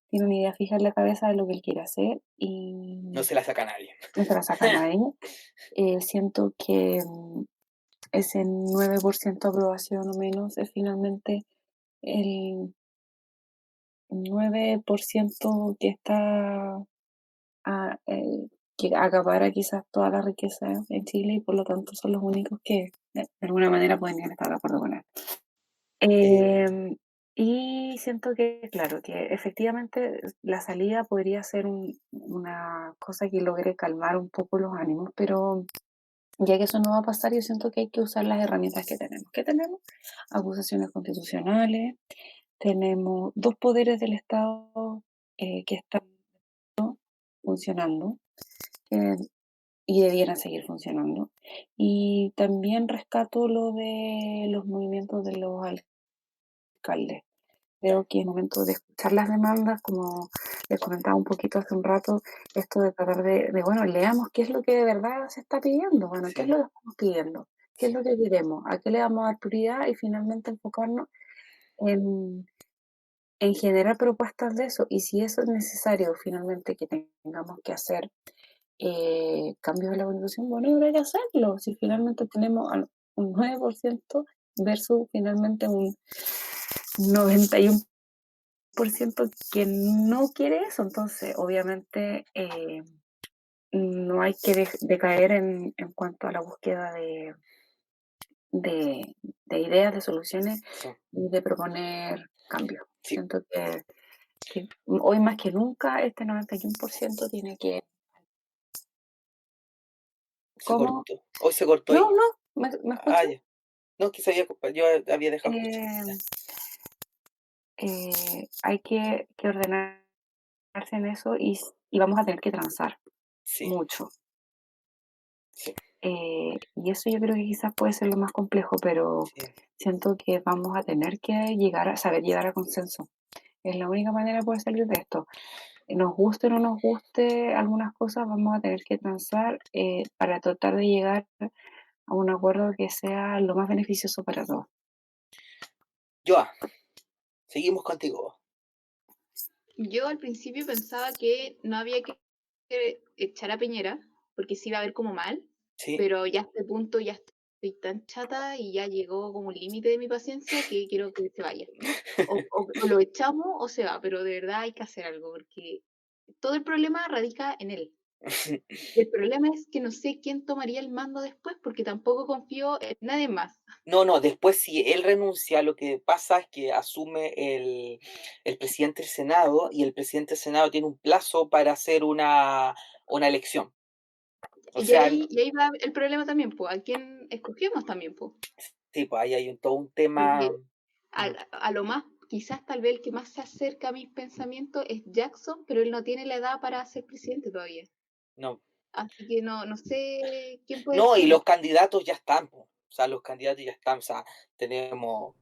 tiene una idea fija en la cabeza de lo que él quiere hacer No y se la saca nadie. no se la saca a nadie. Siento que ese 9% aprobación o menos es finalmente el 9% que está que acapara quizás toda la riqueza en Chile y por lo tanto son los únicos que de alguna manera podrían estar de acuerdo con él. Eh, Y siento que, claro, que efectivamente la salida podría ser una cosa que logre calmar un poco los ánimos, pero ya que eso no va a pasar, yo siento que hay que usar las herramientas que tenemos. ¿Qué tenemos? Acusaciones constitucionales, tenemos dos poderes del Estado que están funcionando eh, y debieran seguir funcionando. Y también rescato lo de los movimientos de los alcaldes. ya. Creo que es momento de escuchar las demandas, como les comentaba un poquito hace un rato, esto de tratar bueno, leamos qué es lo que de verdad se está pidiendo, bueno, qué es Sí. lo que estamos pidiendo. qué es lo que queremos, a qué le vamos a dar prioridad y finalmente enfocarnos en generar propuestas de eso. Y si eso es necesario finalmente que tengamos que hacer cambios en la Constitución, bueno, habrá que hacerlo. Si finalmente tenemos un 9% versus finalmente un 91% que no quiere eso, entonces obviamente no hay que decaer en cuanto a la búsqueda de ideas, de soluciones Sí. y de proponer cambios. Sí. Siento que hoy más que nunca este 91% tiene que... Se ¿Cómo? cortó. Hoy se cortó No, ahí. no, ¿me Ah, escuchas? ya. No, quizá yo había dejado escuchar. Hay que ordenarse en eso y vamos a tener que transar Sí, mucho. sí, Y eso yo creo que quizás puede ser lo más complejo, pero sí. siento que vamos a tener que saber llegar a consenso. Es la única manera de poder salir de esto. Nos guste o no nos guste algunas cosas, vamos a tener que transar para tratar de llegar a un acuerdo que sea lo más beneficioso para todos. Joa, seguimos contigo. Yo al principio pensaba que no había que echar a Piñera, porque se iba a ver como mal, Sí. pero ya a este punto ya estoy tan chata y ya llegó como un límite de mi paciencia que quiero que se vaya. O lo echamos o se va, pero de verdad hay que hacer algo, porque todo el problema radica en él. El problema es que no sé quién tomaría el mando después, porque tampoco confío en nadie más. No, después si él renuncia, lo que pasa es que asume el presidente del Senado y el presidente del Senado tiene un plazo para hacer una elección. O Y sea, ahí va el problema también, pues, a quién escogemos también, pues. sí, pues ahí hay todo un tema. Porque a lo más, quizás tal vez el que más se acerca a mis pensamientos es Jackson, pero él no tiene la edad para ser presidente todavía. No, Así que no sé quién puede no, y ser. los candidatos ya están, po. O sea, los candidatos ya están. O sea, tenemos,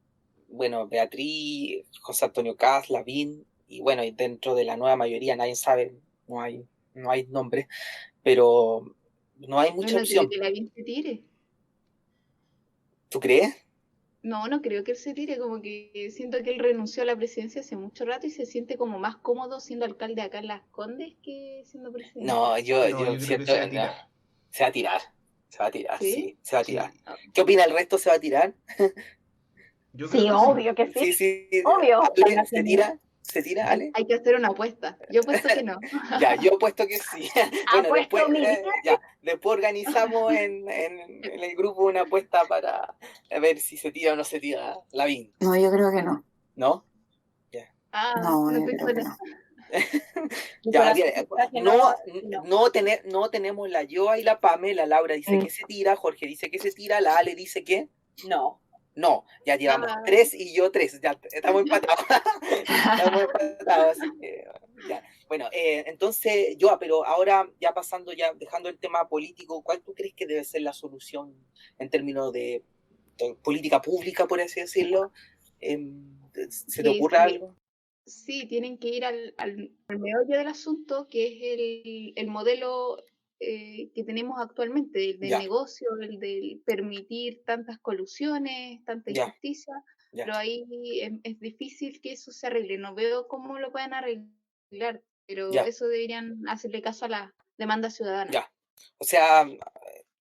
bueno, Beatriz, José Antonio Caz, Lavín, y bueno, y dentro de la nueva mayoría nadie sabe, no hay nombre, pero no hay Yo mucha no creo opción. que Lavín se tire. ¿Tú crees? No creo que él se tire, como que siento que él renunció a la presidencia hace mucho rato y se siente como más cómodo siendo alcalde acá en Las Condes que siendo presidente. No, No, yo yo creo que siento se va a no, tirar. se va a tirar. Se va a tirar, ¿Sí? sí, se va a tirar. Sí, Ah, ¿Qué opina el resto? ¿Se va a tirar? yo creo Sí, que sí. obvio que sí. Sí, Obvio. Ale, ¿se tira? ¿Se tira, Ale? hay que hacer una apuesta. Yo apuesto que no. Ya, yo apuesto que sí. Ha Bueno, después, puesto mi vida. después organizamos en el grupo una apuesta para ver si se tira o no se tira Lavín. No, yo creo que no. ¿No? Ya. Ah, No, no yo estoy creo que sola. no. Mi Ya, corazón dice que no, no. no tenemos la Joa y la Pame, la Laura dice que se tira, Jorge dice que se tira, la Ale dice que No. no, ya llevamos Ah, 3 y yo 3, ya estamos empatados. Estamos empatados, así que ya. Bueno, entonces, Joa, pero ahora ya pasando, ya dejando el tema político, ¿cuál tú crees que debe ser la solución en términos de política pública, por así decirlo? ¿Se te que ocurre algo? sí, tienen que ir al meollo del asunto, que es el modelo que tenemos actualmente, el del Ya, negocio, el del permitir tantas colusiones, tanta ya, injusticia, ya, pero ahí es difícil que eso se arregle. No veo cómo lo puedan arreglar, pero ya, eso deberían hacerle caso a la demanda ciudadana. ya. O sea,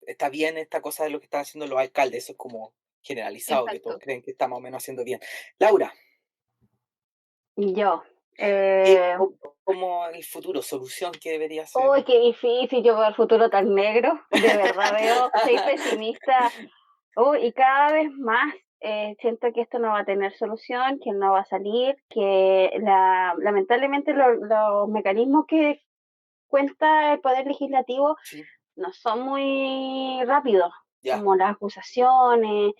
está bien esta cosa de lo que están haciendo los alcaldes, eso es como generalizado, que todos Exacto. creen que está más o menos haciendo bien. Laura, Y yo. ¿cómo el futuro, solución que debería ser? Uy, qué difícil, yo veo el futuro tan negro. De verdad soy pesimista. Uy, y cada vez más siento que esto no va a tener solución, que no va a salir, que lamentablemente los mecanismos que cuenta el Poder Legislativo Sí, no son muy rápidos, ya, como las acusaciones.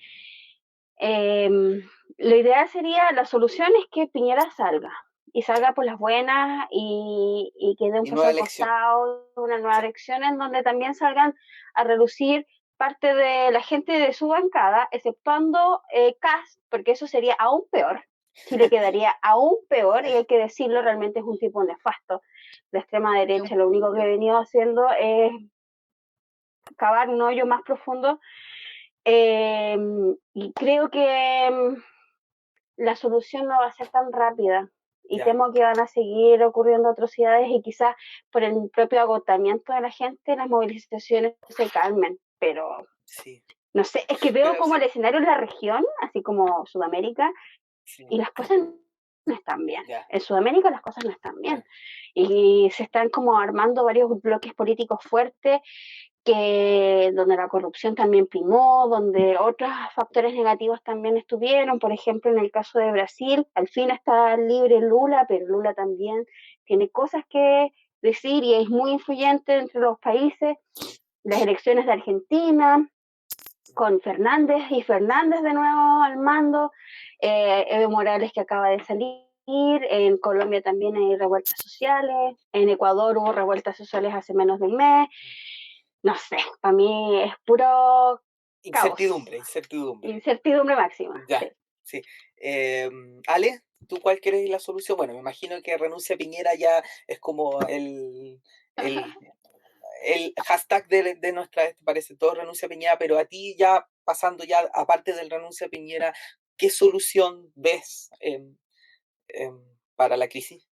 Lo ideal sería, la solución es que Piñera salga, y ya. salga por las buenas y que dé un Y paso nueva al elección. costado, una nueva Sí, elección en donde también salgan a reducir parte de la gente de su bancada, exceptuando Kast, porque eso sería aún peor. Chile quedaría aún peor y hay que decirlo, realmente es un tipo nefasto. La extrema derecha lo único que ha venido haciendo es cavar un hoyo más profundo Y creo que la solución no va a ser tan rápida. Y Ya. temo que van a seguir ocurriendo atrocidades y quizás por el propio agotamiento de la gente las movilizaciones se calmen. Pero Sí. no sé, es que veo Pero como sí, el escenario en la región, así como Sudamérica, sí, y las cosas no están bien. ya, En Sudamérica las cosas no están bien. ya. Y se están como armando varios bloques políticos fuertes donde la corrupción también primó, donde otros factores negativos también estuvieron. Por ejemplo, en el caso de Brasil, al fin está libre Lula, pero Lula también tiene cosas que decir y es muy influyente entre los países. Las elecciones de Argentina, con Fernández y Fernández de nuevo al mando, Evo Morales que acaba de salir. En Colombia también hay revueltas sociales, en Ecuador hubo revueltas sociales hace menos de un mes. No sé, para mí es puro caos, Incertidumbre. incertidumbre máxima. Ya, Sí. sí. Ale, ¿tú cuál crees la solución? Bueno, me imagino que renuncia Piñera ya es como el, el hashtag de nuestra, ¿te parece? Todo renuncia Piñera, pero a ti ya pasando ya, aparte del renuncia Piñera, ¿qué solución ves para la crisis?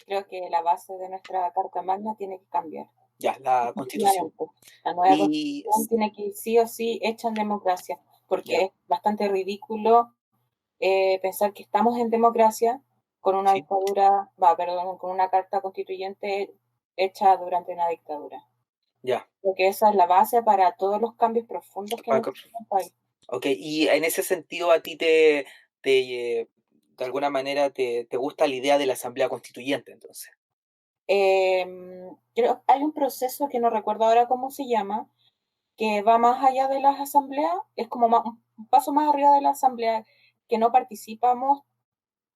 Creo que la base de nuestra Carta Magna tiene que cambiar. Ya, la Constitución. Definitivamente. La nueva Y Constitución tiene que ir sí o sí hecha en democracia, porque ya, es bastante ridículo pensar que estamos en democracia con una sí, dictadura, perdón, con una carta constituyente hecha durante una dictadura. ya. Porque esa es la base para todos los cambios profundos que Paco. necesita el país. Ok, y en ese sentido a ti de alguna manera te gusta la idea de la Asamblea Constituyente, entonces. Hay un proceso que no recuerdo ahora cómo se llama, que va más allá de las asambleas, es como un paso más arriba de la asamblea, que no participamos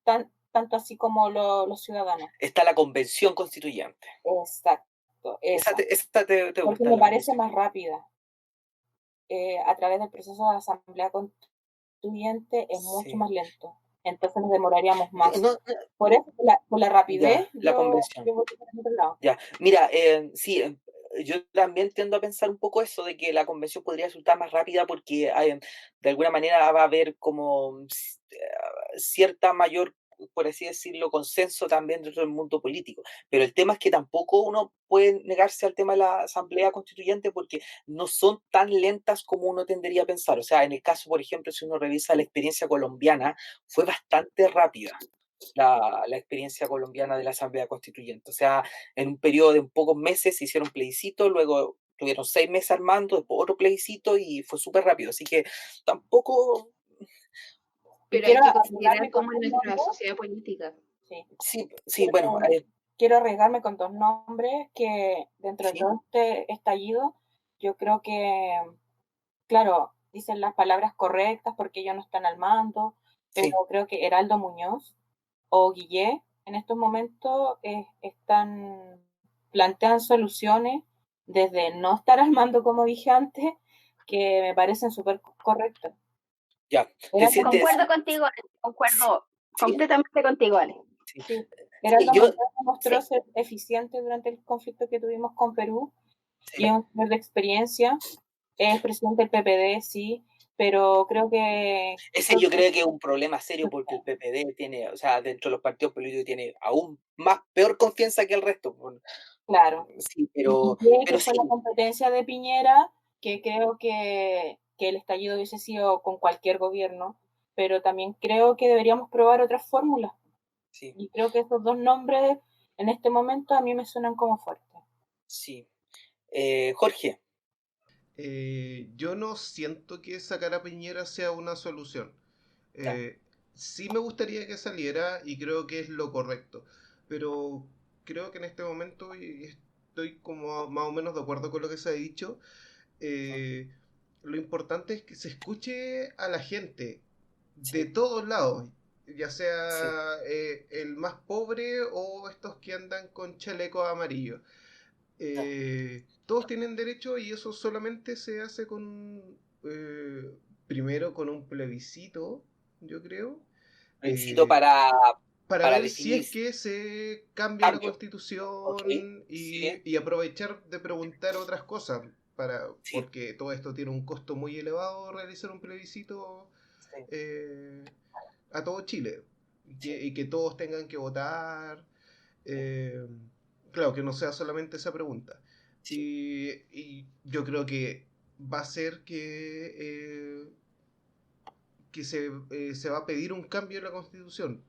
tanto así como los ciudadanos. Está la Convención Constituyente. Exacto, esa. Esa te Porque gusta, me la parece Convención. más rápida. A través del proceso de asamblea constituyente es mucho Sí. más lento. Entonces nos demoraríamos más. No, Por eso, por la rapidez, ya, la Convención. yo voy por el otro lado. Ya, mira, sí, yo también tiendo a pensar un poco eso de que la convención podría resultar más rápida porque de alguna manera va a haber como cierta mayor, por así decirlo, consenso también dentro del mundo político. Pero el tema es que tampoco uno puede negarse al tema de la Asamblea Constituyente porque no son tan lentas como uno tendería a pensar. O sea, en el caso, por ejemplo, si uno revisa la experiencia colombiana, fue bastante rápida la experiencia colombiana de la Asamblea Constituyente. O sea, en un periodo de un pocos meses se hicieron plebiscitos, luego tuvieron 6 meses armando, después otro plebiscito y fue súper rápido. Así que tampoco, Y Pero hay quiero que arriesgarme considerar con cómo es dos nuestra nombres. sociedad política. Sí. sí, bueno, Quiero arriesgarme con dos nombres que dentro de sí, todo este estallido, yo creo que, claro, dicen las palabras correctas porque ellos no están al mando, pero sí, creo que Heraldo Muñoz o Guillé en estos momentos plantean soluciones desde no estar al mando, como dije antes, que me parecen súper correctas. ya. Te Heraldo sientes, Concuerdo Muñoz, contigo, Ale, concuerdo sí, completamente contigo, Ale. sí, sí, sí, Heraldo yo, Muñoz demostró sí, ser eficiente durante el conflicto que tuvimos con Perú y sí. es un señor de experiencia. Es presidente del PPD, sí, pero creo que Ese yo creo que es un problema serio porque el PPD tiene, o sea, dentro de los partidos políticos tiene aún más, peor confianza que el resto. claro. Sí, Y que pero fue sí, la competencia de Piñera, que creo que el estallido hubiese sido con cualquier gobierno, pero también creo que deberíamos probar otras fórmulas. sí, Y creo que esos dos nombres en este momento a mí me suenan como fuertes. sí. Jorge, Yo no siento que sacar a Piñera sea una solución. ya, Sí me gustaría que saliera y creo que es lo correcto, pero creo que en este momento y estoy como más o menos de acuerdo con lo que se ha dicho. eh, lo importante es que se escuche a la gente de sí, todos lados, ya sí, sea el más pobre o estos que andan con chalecos amarillos. ya. Todos tienen derecho y eso solamente se hace primero con un plebiscito, yo creo, Necesito eh, para para ver si definir es que se cambia la cambio. Ok, constitución sí, y aprovechar de preguntar otras cosas. Sí, porque todo esto tiene un costo muy elevado realizar un plebiscito sí, a todo Chile sí, y que todos tengan que votar. eh, claro, que no sea solamente esa pregunta. sí, Y yo creo que va a ser que se va a pedir un cambio en la Constitución.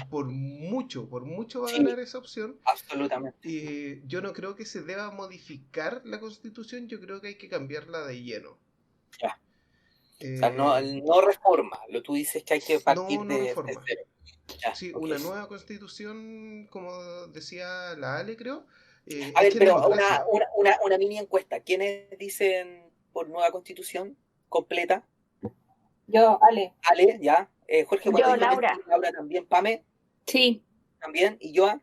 Por mucho va a sí, ganar esa opción. absolutamente. Y yo no creo que se deba modificar la Constitución, yo creo que hay que cambiarla de lleno. Ya. O sea, no, Eh, no reforma, lo tú dices que hay que no, partir no de reforma. cero. Ya, Sí, ok. una nueva Constitución, como decía la Ale, creo, A ver, hecha en pero democracia. una mini encuesta. ¿Quiénes dicen por nueva constitución completa? Yo, Ale, Ale, ya. Jorge Guate Yo, dijo que Laura. sí, Laura también, Pame Sí, también, y Joa.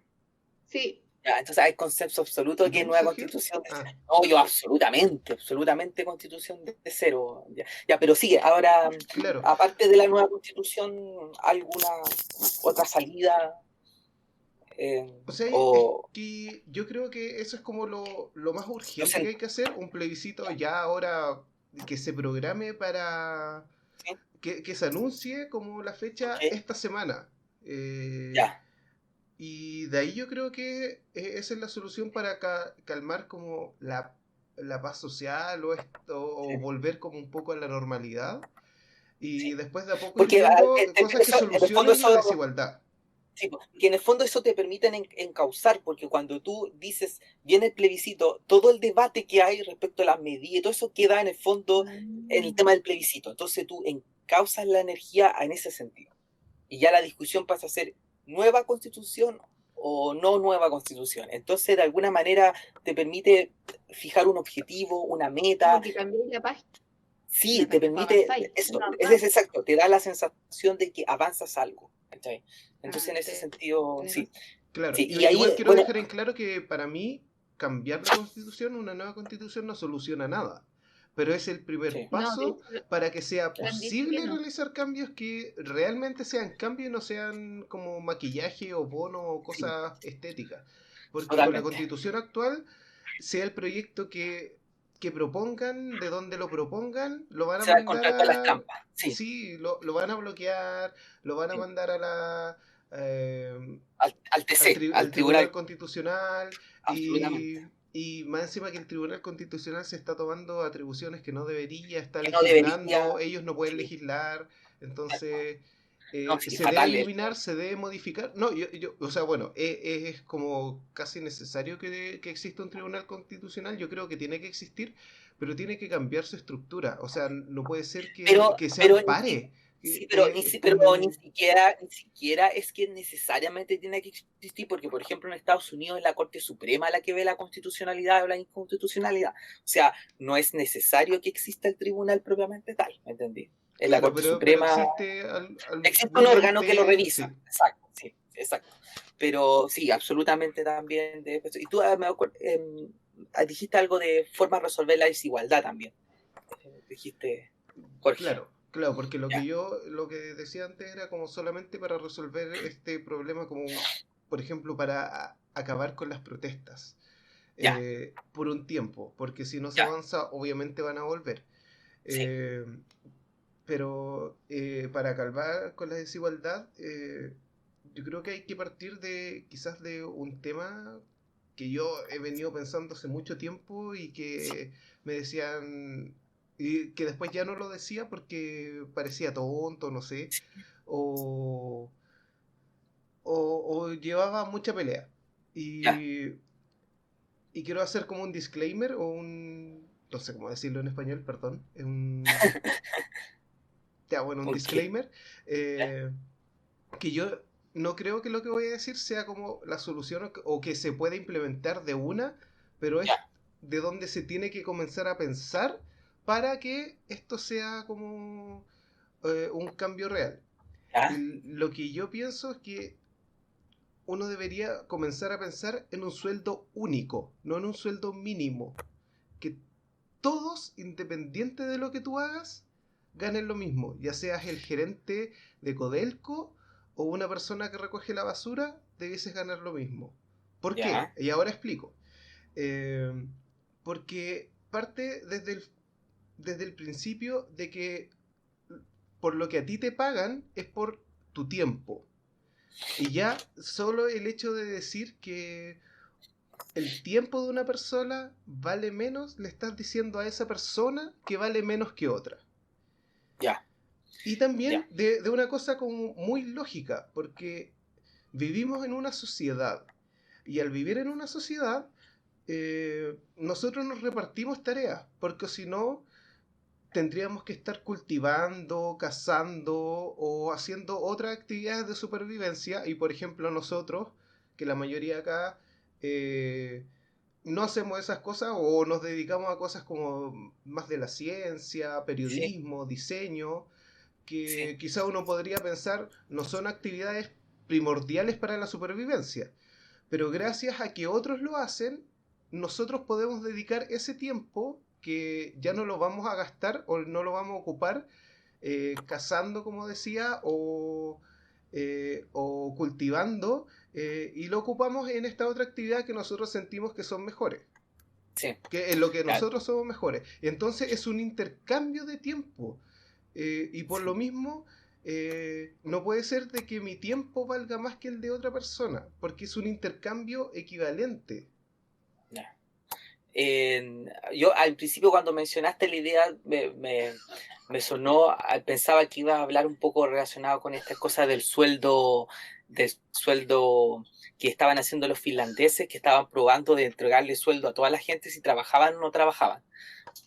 Sí, Ya, entonces hay consenso absoluto ¿Y que tú, nueva Sergio? constitución de cero. Ah, No, yo absolutamente constitución de cero. Ya, ya, pero sigue, ahora, claro. aparte de la nueva constitución, ¿alguna otra salida? O sea, es O que yo creo que eso es como lo más no urgente que sé, hay que hacer, un plebiscito ya ahora que se programe para ¿sí? que se anuncie como la Ok, fecha esta semana. Eh, ya, y de ahí yo creo que esa es la solución para calmar como la paz social o esto, sí, o volver como un poco a la normalidad. Y sí. después de a poco ir Porque viendo cosas que eso, en el fondo solucionen la eso, desigualdad. sí, porque en el fondo eso te permite encauzar, porque cuando tú dices, viene el plebiscito, todo el debate que hay respecto a las medidas, todo eso queda en el fondo en el tema del plebiscito. Entonces tú encauzas la energía en ese sentido. Y ya la discusión pasa a ser nueva constitución o no nueva constitución. Entonces, de alguna manera, te permite fijar un objetivo, una como meta. que cambié la página, Sí, te permite, avanzáis. eso, Normal. es exacto, te da la sensación de que avanzas algo. ¿Cachai? Entonces, en ese Te- sentido, tenés sí. razón. Claro, Sí, y ahí, igual quiero bueno, dejar en claro que para mí cambiar la constitución, una nueva constitución no soluciona nada, pero es el primer sí, No, de paso hecho, para que sea lo han dicho que posible no. realizar cambios que realmente sean cambios y no sean como maquillaje o bono o sí, cosas estéticas. Porque con la totalmente. constitución actual, sea el proyecto que propongan, de donde lo propongan, lo van a Se va a mandar encontrar con las a... trampas. Sí, Sí, lo van a bloquear, lo van a sí. mandar a la... eh, Al TC, al al Tribunal Tribunal, Constitucional absolutamente. y más encima que el Tribunal Constitucional se está tomando atribuciones que no debería, está Que no debería. legislando, ellos no pueden Sí, legislar, tal cual. entonces No, sí, se debe fatal. eliminar, se debe modificar. No, o sea, bueno, es como casi necesario que exista un Tribunal Constitucional, yo creo que tiene que existir, pero tiene que cambiar su estructura, o sea, no puede ser que se Pero ampare. sí, Es pero como... ni siquiera es que necesariamente tiene que existir, porque por ejemplo en Estados Unidos es la Corte Suprema la que ve la constitucionalidad o la inconstitucionalidad. O sea, no es necesario que exista el tribunal propiamente tal, ¿me entendí? Es la Claro, Corte pero Suprema, existe existe un algún órgano que lo ente, revisa, sí. exacto, sí, exacto. Pero sí, absolutamente también. Y tú dijiste algo de forma de resolver la desigualdad también. Dijiste, Jorge. Claro, claro, porque Ya, lo que decía antes era como solamente para resolver este problema, como por ejemplo para acabar con las protestas ya, por un tiempo, porque si no se ya, avanza, obviamente van a volver. sí, Eh, pero para acabar con la desigualdad, yo creo que hay que partir de quizás de un tema que yo he venido pensando hace mucho tiempo y que me decían, y que después ya no lo decía porque parecía tonto, no sé, o, o llevaba mucha pelea. ya, Y quiero hacer como un disclaimer o un... No sé cómo decirlo en español, perdón. Un, ya, bueno, un ¿por qué? disclaimer. Ya, eh, que yo no creo que lo que voy a decir sea como la solución o que se pueda implementar de una, pero ya, es de donde se tiene que comenzar a pensar para que esto sea como un cambio real. ya, Y lo que yo pienso es que uno debería comenzar a pensar en un sueldo único, no en un sueldo mínimo. Que todos, independiente de lo que tú hagas, ganen lo mismo. Ya seas el gerente de Codelco o una persona que recoge la basura, debieses ganar lo mismo. ¿Por qué? ya, Y ahora explico. Eh, porque parte desde el principio de que por lo que a ti te pagan es por tu tiempo. Y ya solo el hecho de decir que el tiempo de una persona vale menos, le estás diciendo a esa persona que vale menos que otra. Ya. Y también de una cosa como muy lógica, porque vivimos en una sociedad. Y al vivir en una sociedad, nosotros nos repartimos tareas, porque si no, tendríamos que estar cultivando, cazando o haciendo otras actividades de supervivencia. Y por ejemplo nosotros, que la mayoría acá no hacemos esas cosas o nos dedicamos a cosas como más de la ciencia, periodismo, diseño, que quizá uno podría pensar no son actividades primordiales para la supervivencia. Pero gracias a que otros lo hacen, nosotros podemos dedicar ese tiempo que ya no lo vamos a gastar o no lo vamos a ocupar cazando, como decía, o cultivando, y lo ocupamos en esta otra actividad que nosotros sentimos que son mejores. Sí. Que en lo que nosotros somos mejores. Entonces es un intercambio de tiempo. Y por lo mismo, no puede ser de que mi tiempo valga más que el de otra persona, porque es un intercambio equivalente. Yo al principio cuando mencionaste la idea me sonó, pensaba que ibas a hablar un poco relacionado con estas cosas del sueldo que estaban haciendo los finlandeses, que estaban probando de entregarle sueldo a toda la gente si trabajaban o no trabajaban,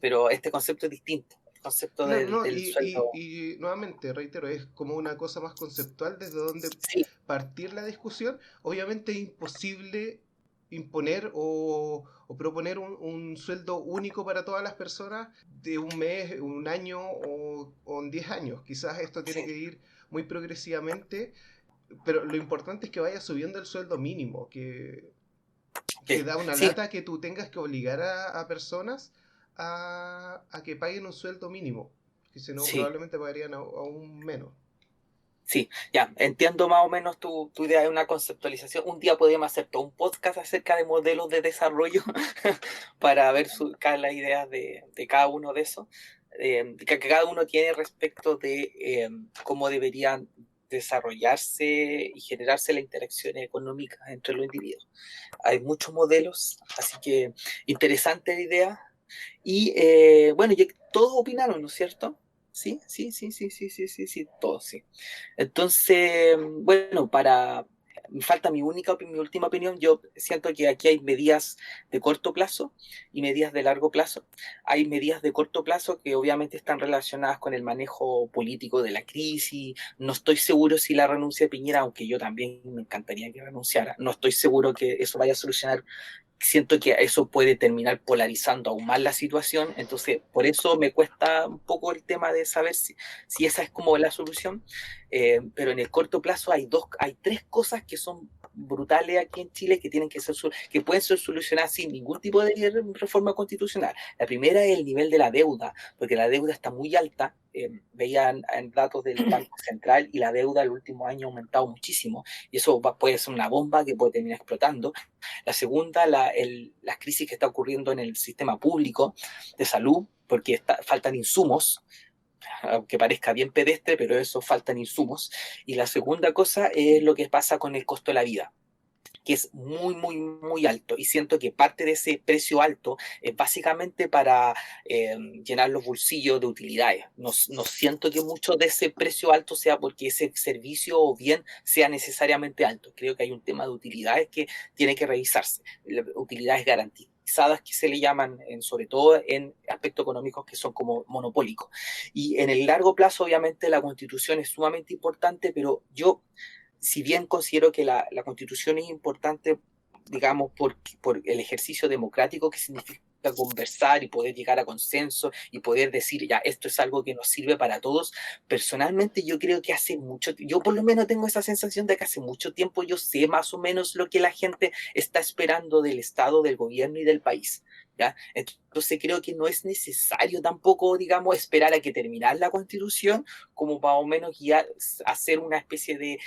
pero este concepto es distinto. Concepto Claro, del sueldo. y nuevamente, reitero, es como una cosa más conceptual desde donde partir la discusión. Obviamente es imposible imponer o proponer un sueldo único para todas las personas de un mes, un año o en 10 años. Quizás esto tiene que ir muy progresivamente, pero lo importante es que vaya subiendo el sueldo mínimo, que da una lata que tú tengas que obligar a personas a que paguen un sueldo mínimo, que si no probablemente pagarían aún menos. Sí, ya, entiendo más o menos tu idea de una conceptualización. Un día podemos hacer todo un podcast acerca de modelos de desarrollo para ver las ideas de cada uno de esos, que cada uno tiene respecto de cómo deberían desarrollarse y generarse las interacciones económicas entre los individuos. Hay muchos modelos, así que interesante la idea. Y bueno, todos opinaron, ¿no es cierto? Sí, todos, sí. Entonces, bueno, me falta mi última opinión. Yo siento que aquí hay medidas de corto plazo y medidas de largo plazo. Hay medidas de corto plazo que obviamente están relacionadas con el manejo político de la crisis. No estoy seguro si la renuncia de Piñera, aunque yo también me encantaría que renunciara, no estoy seguro que eso vaya a solucionar. Siento que eso puede terminar polarizando aún más la situación, entonces por eso me cuesta un poco el tema de saber si esa es como la solución, pero en el corto plazo hay tres cosas que son brutales aquí en Chile que que pueden ser solucionadas sin ningún tipo de reforma constitucional. La primera es el nivel de la deuda, porque la deuda está muy alta. Veían datos del Banco Central y la deuda el último año ha aumentado muchísimo y eso puede ser una bomba que puede terminar explotando. La segunda, la crisis que está ocurriendo en el sistema público de salud, porque faltan insumos, aunque parezca bien pedestre, pero eso faltan insumos. Y la segunda cosa es lo que pasa con el costo de la vida, que es muy, muy, muy alto. Y siento que parte de ese precio alto es básicamente para llenar los bolsillos de utilidades. No siento que mucho de ese precio alto sea porque ese servicio o bien sea necesariamente alto. Creo que hay un tema de utilidades que tiene que revisarse. Utilidades garantizadas que se le llaman, sobre todo en aspectos económicos que son como monopólicos. Y en el largo plazo, obviamente, la Constitución es sumamente importante, pero yo, si bien considero que la Constitución es importante, digamos, por el ejercicio democrático que significa conversar y poder llegar a consenso y poder decir, ya, esto es algo que nos sirve para todos, personalmente yo creo que yo por lo menos tengo esa sensación de que hace mucho tiempo yo sé más o menos lo que la gente está esperando del Estado, del gobierno y del país. ¿Ya? Entonces creo que no es necesario tampoco, digamos, esperar a que terminar la Constitución como más o menos hacer una especie de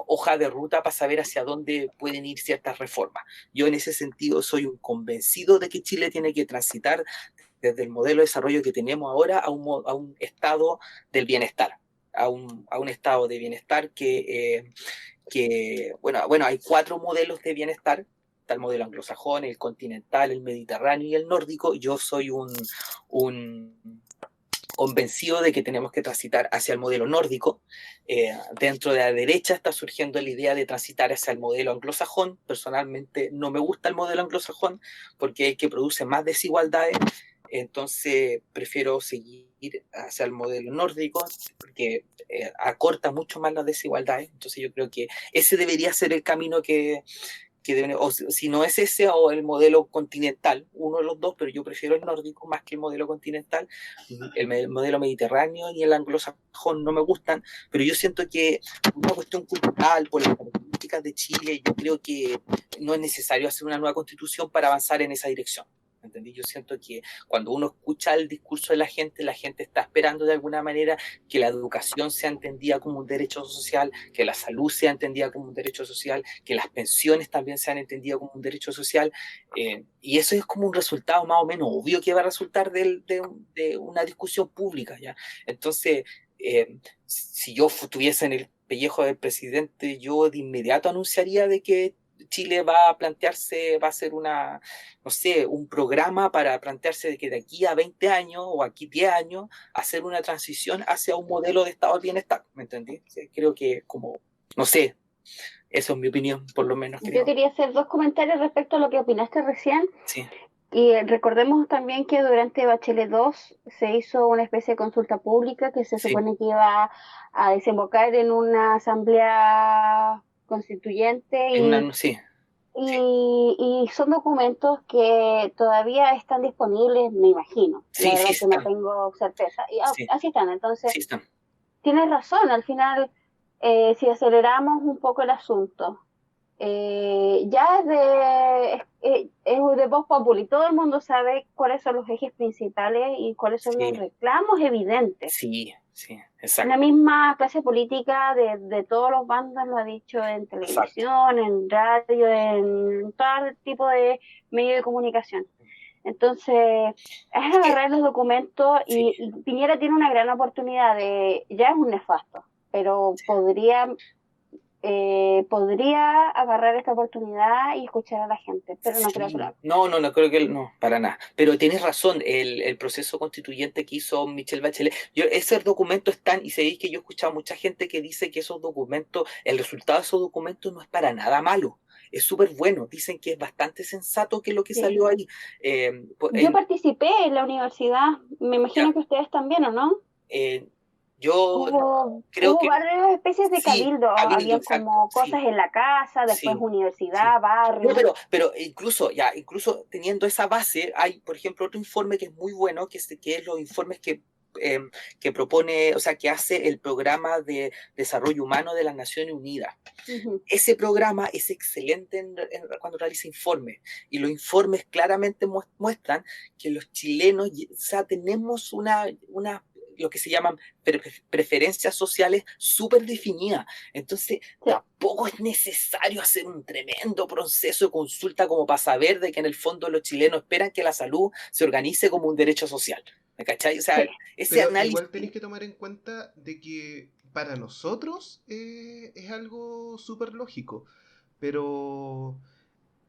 hoja de ruta para saber hacia dónde pueden ir ciertas reformas. Yo en ese sentido soy un convencido de que Chile tiene que transitar desde el modelo de desarrollo que tenemos ahora a un estado del bienestar, a un estado de bienestar bueno, hay 4 modelos de bienestar. Está el modelo anglosajón, el continental, el mediterráneo y el nórdico. Yo soy un convencido de que tenemos que transitar hacia el modelo nórdico. Dentro de la derecha está surgiendo la idea de transitar hacia el modelo anglosajón. Personalmente no me gusta el modelo anglosajón porque es el que produce más desigualdades. Entonces prefiero seguir hacia el modelo nórdico porque acorta mucho más las desigualdades. Entonces yo creo que ese debería ser el camino que deben, o si no es ese o el modelo continental, uno de los dos, pero yo prefiero el nórdico más que el modelo continental. El modelo mediterráneo y el anglosajón no me gustan, pero yo siento que una cuestión cultural, por las características de Chile, yo creo que no es necesario hacer una nueva constitución para avanzar en esa dirección. ¿Entendí? Yo siento que cuando uno escucha el discurso de la gente está esperando de alguna manera que la educación sea entendida como un derecho social, que la salud sea entendida como un derecho social, que las pensiones también sean entendidas como un derecho social, y eso es como un resultado más o menos obvio que va a resultar de una discusión pública, ¿ya? Entonces, si yo estuviese en el pellejo del presidente, yo de inmediato anunciaría de que Chile va a hacer no sé, un programa para plantearse de que de aquí a 20 años o aquí 10 años hacer una transición hacia un modelo de estado de bienestar, ¿me entendí? Sí, creo que no sé, eso es mi opinión, por lo menos creo. Yo quería hacer 2 comentarios respecto a lo que opinaste recién. Sí. Y recordemos también que durante Bachelet 2 se hizo una especie de consulta pública que se supone que iba a desembocar en una asamblea constituyente y son documentos que todavía están disponibles, me imagino. La verdad que no tengo certeza. Y así están, entonces tienes razón, al final si aceleramos un poco el asunto, ya es de voz populi, todo el mundo sabe cuáles son los ejes principales y cuáles son los reclamos evidentes. Sí, exacto. La misma clase política de todos los bandos lo ha dicho en televisión, en radio, en todo tipo de medio de comunicación. Entonces, es agarrar los documentos y Piñera tiene una gran oportunidad ya es un nefasto, pero podría agarrar esta oportunidad y escuchar a la gente, pero no creo que lo haga. No creo que no, para nada. Pero tienes razón, el proceso constituyente que hizo Michelle Bachelet, esos documentos están, y sabéis que yo he escuchado mucha gente que dice que esos documentos, el resultado de esos documentos no es para nada malo. Es súper bueno, dicen que es bastante sensato que lo que salió ahí. Yo participé en la universidad, me imagino que ustedes también, ¿o no? Yo creo que varias especies de cabildo, había como cosas en la casa, después universidad, barrio. No, pero incluso teniendo esa base, hay, por ejemplo, otro informe que es muy bueno, que es los informes que propone, o sea, que hace el Programa de Desarrollo Humano de las Naciones Unidas. Ese programa es excelente cuando realiza informes, y los informes claramente muestran que los chilenos, o sea, tenemos lo que se llaman preferencias sociales súper definidas. Entonces, tampoco es necesario hacer un tremendo proceso de consulta como para saber de que en el fondo los chilenos esperan que la salud se organice como un derecho social. ¿Me cachai? O sea, ese análisis... Igual tenéis que tomar en cuenta de que para nosotros es algo súper lógico, pero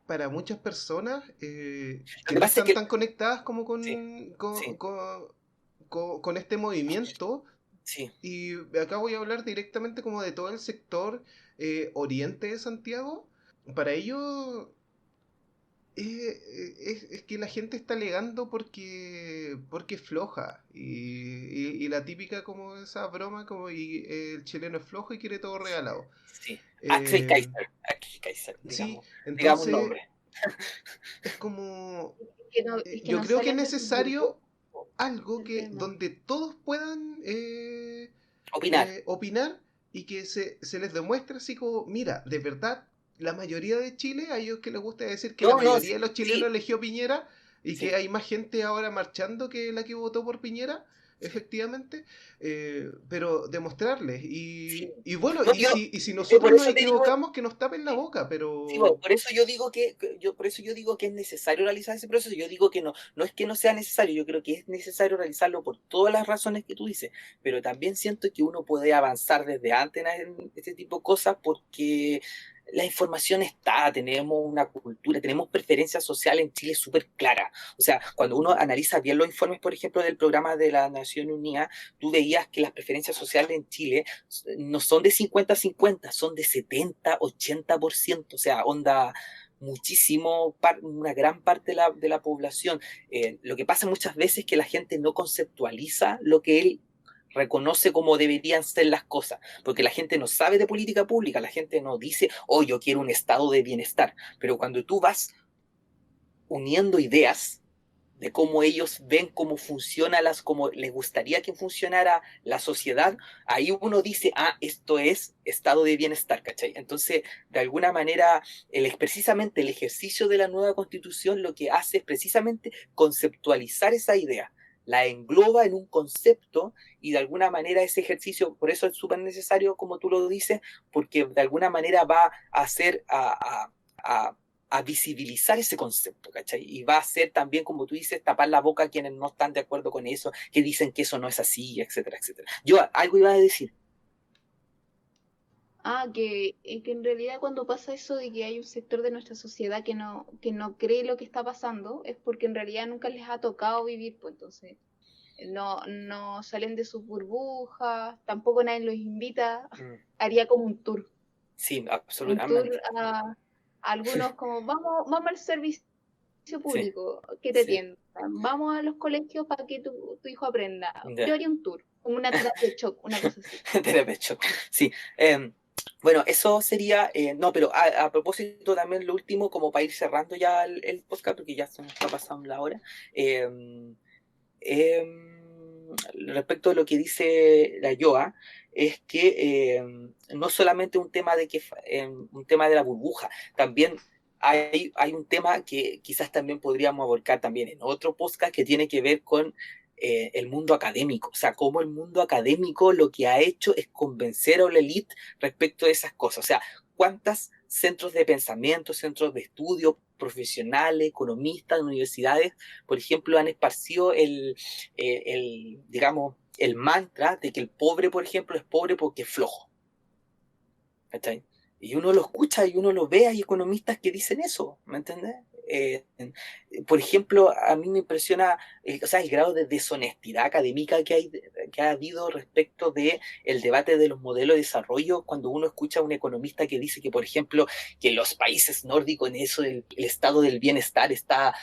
para muchas personas que no están tan conectadas como con este movimiento, y acá voy a hablar directamente como de todo el sector oriente de Santiago. Para ellos es que la gente está alegando porque es floja, y la típica como esa broma como el chileno es flojo y quiere todo regalado. Axel Kaiser, digamos, entonces nombre. es como yo creo que es necesario algo donde todos puedan opinar y que se les demuestre así como, mira, de verdad, la mayoría de Chile, a ellos que les gusta decir que la mayoría de los chilenos eligió Piñera y que hay más gente ahora marchando que la que votó por Piñera, efectivamente, pero demostrarles. Sí. Y bueno, No, y si por nosotros nos eso te digo, equivocamos, que nos tapen la boca, sí, bueno, pero... por eso yo digo por eso yo digo que es necesario realizar ese proceso. Yo digo que no es que no sea necesario, yo creo que es necesario realizarlo por todas las razones que tú dices, pero también siento que uno puede avanzar desde antes en este tipo de cosas porque la información está, tenemos una cultura, tenemos preferencias sociales en Chile súper claras. O sea, cuando uno analiza bien los informes, por ejemplo, del programa de la Nación Unida, tú veías que las preferencias sociales en Chile no son de 50-50, son de 70-80%, o sea, onda muchísimo, una gran parte de la población. Lo que pasa muchas veces es que la gente no conceptualiza lo que él reconoce como deberían ser las cosas, porque la gente no sabe de política pública, la gente no dice, oh, yo quiero un estado de bienestar, pero cuando tú vas uniendo ideas de cómo ellos ven cómo funciona cómo les gustaría que funcionara la sociedad, ahí uno dice, ah, esto es estado de bienestar, ¿cachai? Entonces, de alguna manera, precisamente el ejercicio de la nueva constitución lo que hace es precisamente conceptualizar esa idea, la engloba en un concepto y de alguna manera ese ejercicio, por eso es súper necesario, como tú lo dices, porque de alguna manera va a hacer a visibilizar ese concepto, ¿cachai? Y va a ser también, como tú dices, tapar la boca a quienes no están de acuerdo con eso, que dicen que eso no es así, etcétera, etcétera. Yo algo iba a decir. Que en realidad cuando pasa eso de que hay un sector de nuestra sociedad que no cree lo que está pasando, es porque en realidad nunca les ha tocado vivir, pues entonces no salen de sus burbujas, tampoco nadie los invita, haría como un tour. Sí, Un tour absolutamente. a algunos como, vamos al servicio Sí, público, que te sí. atiendan, vamos a los colegios para que tu hijo aprenda. Yo Ya. haría un tour, como una terapia de shock, una cosa así. Terapia de shock. Sí. Bueno, eso sería, no, pero a propósito también lo último, como para ir cerrando ya el podcast, porque ya se nos está pasando la hora. Eh, Respecto a lo que dice la Yoa, es que no solamente un tema un tema de la burbuja, también hay un tema que quizás también podríamos abarcar también en otro podcast que tiene que ver con el mundo académico, o sea, cómo el mundo académico lo que ha hecho es convencer a la élite respecto de esas cosas, o sea, cuántos centros de pensamiento, centros de estudio, profesionales, economistas, universidades, por ejemplo, han esparcido digamos, el mantra de que el pobre, por ejemplo, es pobre porque es flojo. ¿Cachai? Y uno lo escucha y uno lo ve, hay economistas que dicen eso, ¿me entiendes? Por ejemplo, a mí me impresiona o sea, el grado de deshonestidad académica que ha habido respecto de el debate de los modelos de desarrollo cuando uno escucha a un economista que dice que, por ejemplo, que los países nórdicos en eso el estado del bienestar está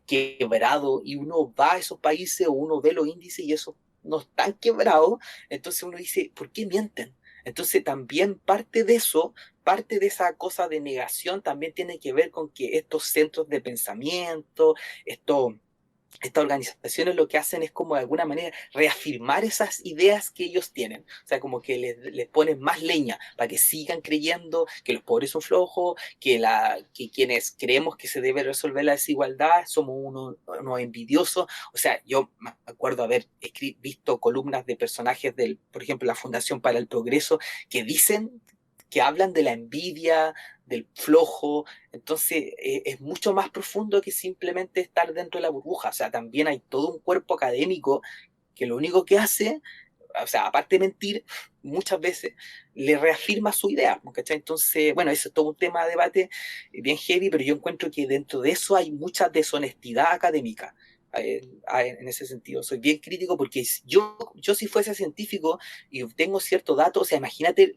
quebrado y uno va a esos países o uno ve los índices y eso no están quebrados, entonces uno dice, ¿por qué mienten? Entonces también parte de esa cosa de negación también tiene que ver con que estos centros de pensamiento, estas organizaciones lo que hacen es como de alguna manera reafirmar esas ideas que ellos tienen. O sea, como que les ponen más leña para que sigan creyendo que los pobres son flojos, que quienes creemos que se debe resolver la desigualdad somos unos envidiosos. O sea, yo me acuerdo haber visto columnas de personajes por ejemplo, la Fundación para el Progreso, que hablan de la envidia, del flojo, entonces es mucho más profundo que simplemente estar dentro de la burbuja, o sea, también hay todo un cuerpo académico que lo único que hace, o sea, aparte de mentir, muchas veces le reafirma su idea, ¿cachai? Entonces, bueno, eso es todo un tema de debate bien heavy, pero yo encuentro que dentro de eso hay mucha deshonestidad académica. En ese sentido, soy bien crítico porque yo si fuese científico y tengo cierto dato, o sea, imagínate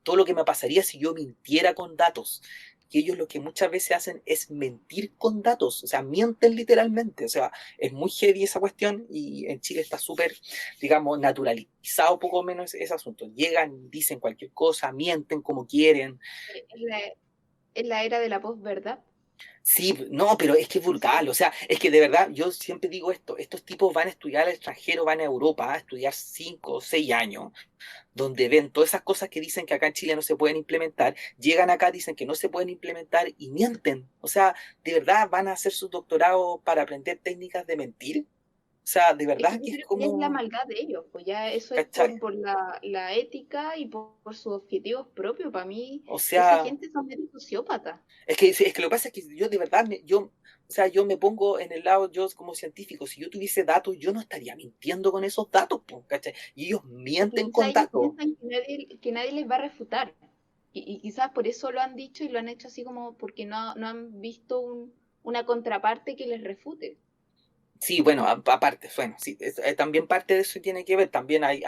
todo lo que me pasaría si yo mintiera con datos. Que ellos lo que muchas veces hacen es mentir con datos, o sea, mienten literalmente, o sea, es muy heavy esa cuestión y en Chile está súper, digamos, naturalizado poco menos ese asunto. Llegan, dicen cualquier cosa, mienten como quieren. Es la, es la era de la posverdad. Sí, no, pero es que es brutal, o sea, es que de verdad, yo siempre digo esto, estos tipos van a estudiar al extranjero, van a Europa a estudiar 5 o 6 años, donde ven todas esas cosas que dicen que acá en Chile no se pueden implementar, llegan acá, dicen que no se pueden implementar y mienten. O sea, ¿de verdad van a hacer sus doctorados para aprender técnicas de mentir? O sea, de Es verdad que que yo es creo que ya es la como, maldad de ellos, pues ya eso es ¿cachai? por la ética y por sus objetivos propios. Para mí, O esa sea, gente son medio sociópatas. es que lo que pasa es que yo de verdad, o sea, yo me pongo en el lado, yo como científico, si yo tuviese datos, yo no estaría mintiendo con esos datos, po, ¿cachai? Y ellos Porque mienten quizás con ellos datos. piensan que nadie les va a refutar. Y quizás por eso lo han dicho y lo han hecho así como porque no han visto una contraparte que les refute. Sí, bueno, aparte, bueno, sí, también parte de eso tiene que ver, también hay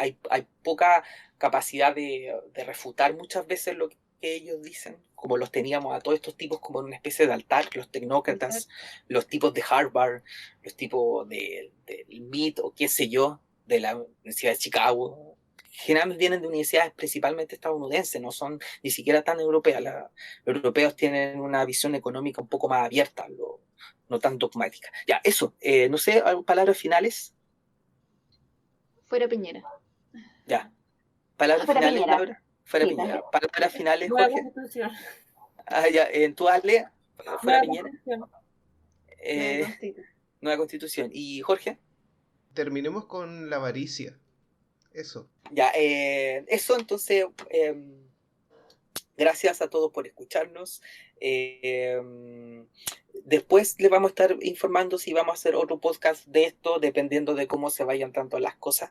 poca capacidad de refutar muchas veces lo que ellos dicen, como los teníamos a todos estos tipos como en una especie de altar, los tecnócratas, los tipos de Harvard, los tipos del MIT o qué sé yo, de la Universidad de Chicago. Generalmente vienen de universidades principalmente estadounidenses, no son ni siquiera tan europeas. Los europeos tienen una visión económica un poco más abierta, no tan dogmática. Ya, eso, no sé, palabras finales. Fuera Piñera. Ya, palabras Fuera finales, Piñera. Laura. Fuera Sí, Piñera. Palabras finales, Nueva Jorge. constitución. Ah, ya, tú Ale, fuera Nueva Piñera. constitución. Nueva Eh, constitución. nueva constitución. Y Jorge. Terminemos con la avaricia. Eso. Ya, eso entonces, gracias a todos por escucharnos. Después les vamos a estar informando si vamos a hacer otro podcast de esto, dependiendo de cómo se vayan tanto las cosas.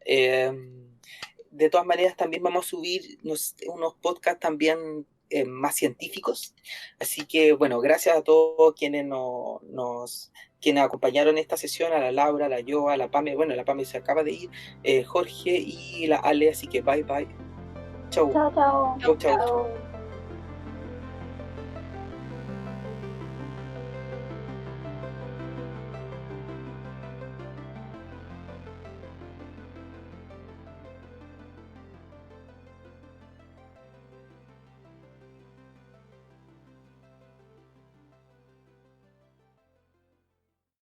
De todas maneras, también vamos a subir unos podcasts también más científicos. Así que, bueno, gracias a todos quienes quienes acompañaron esta sesión, a la Laura, a la Yo, a la Pame. Bueno, la Pame se acaba de ir, Jorge y la Ale, así que bye bye. Chau. chao, chao. Chau, chau. Chao.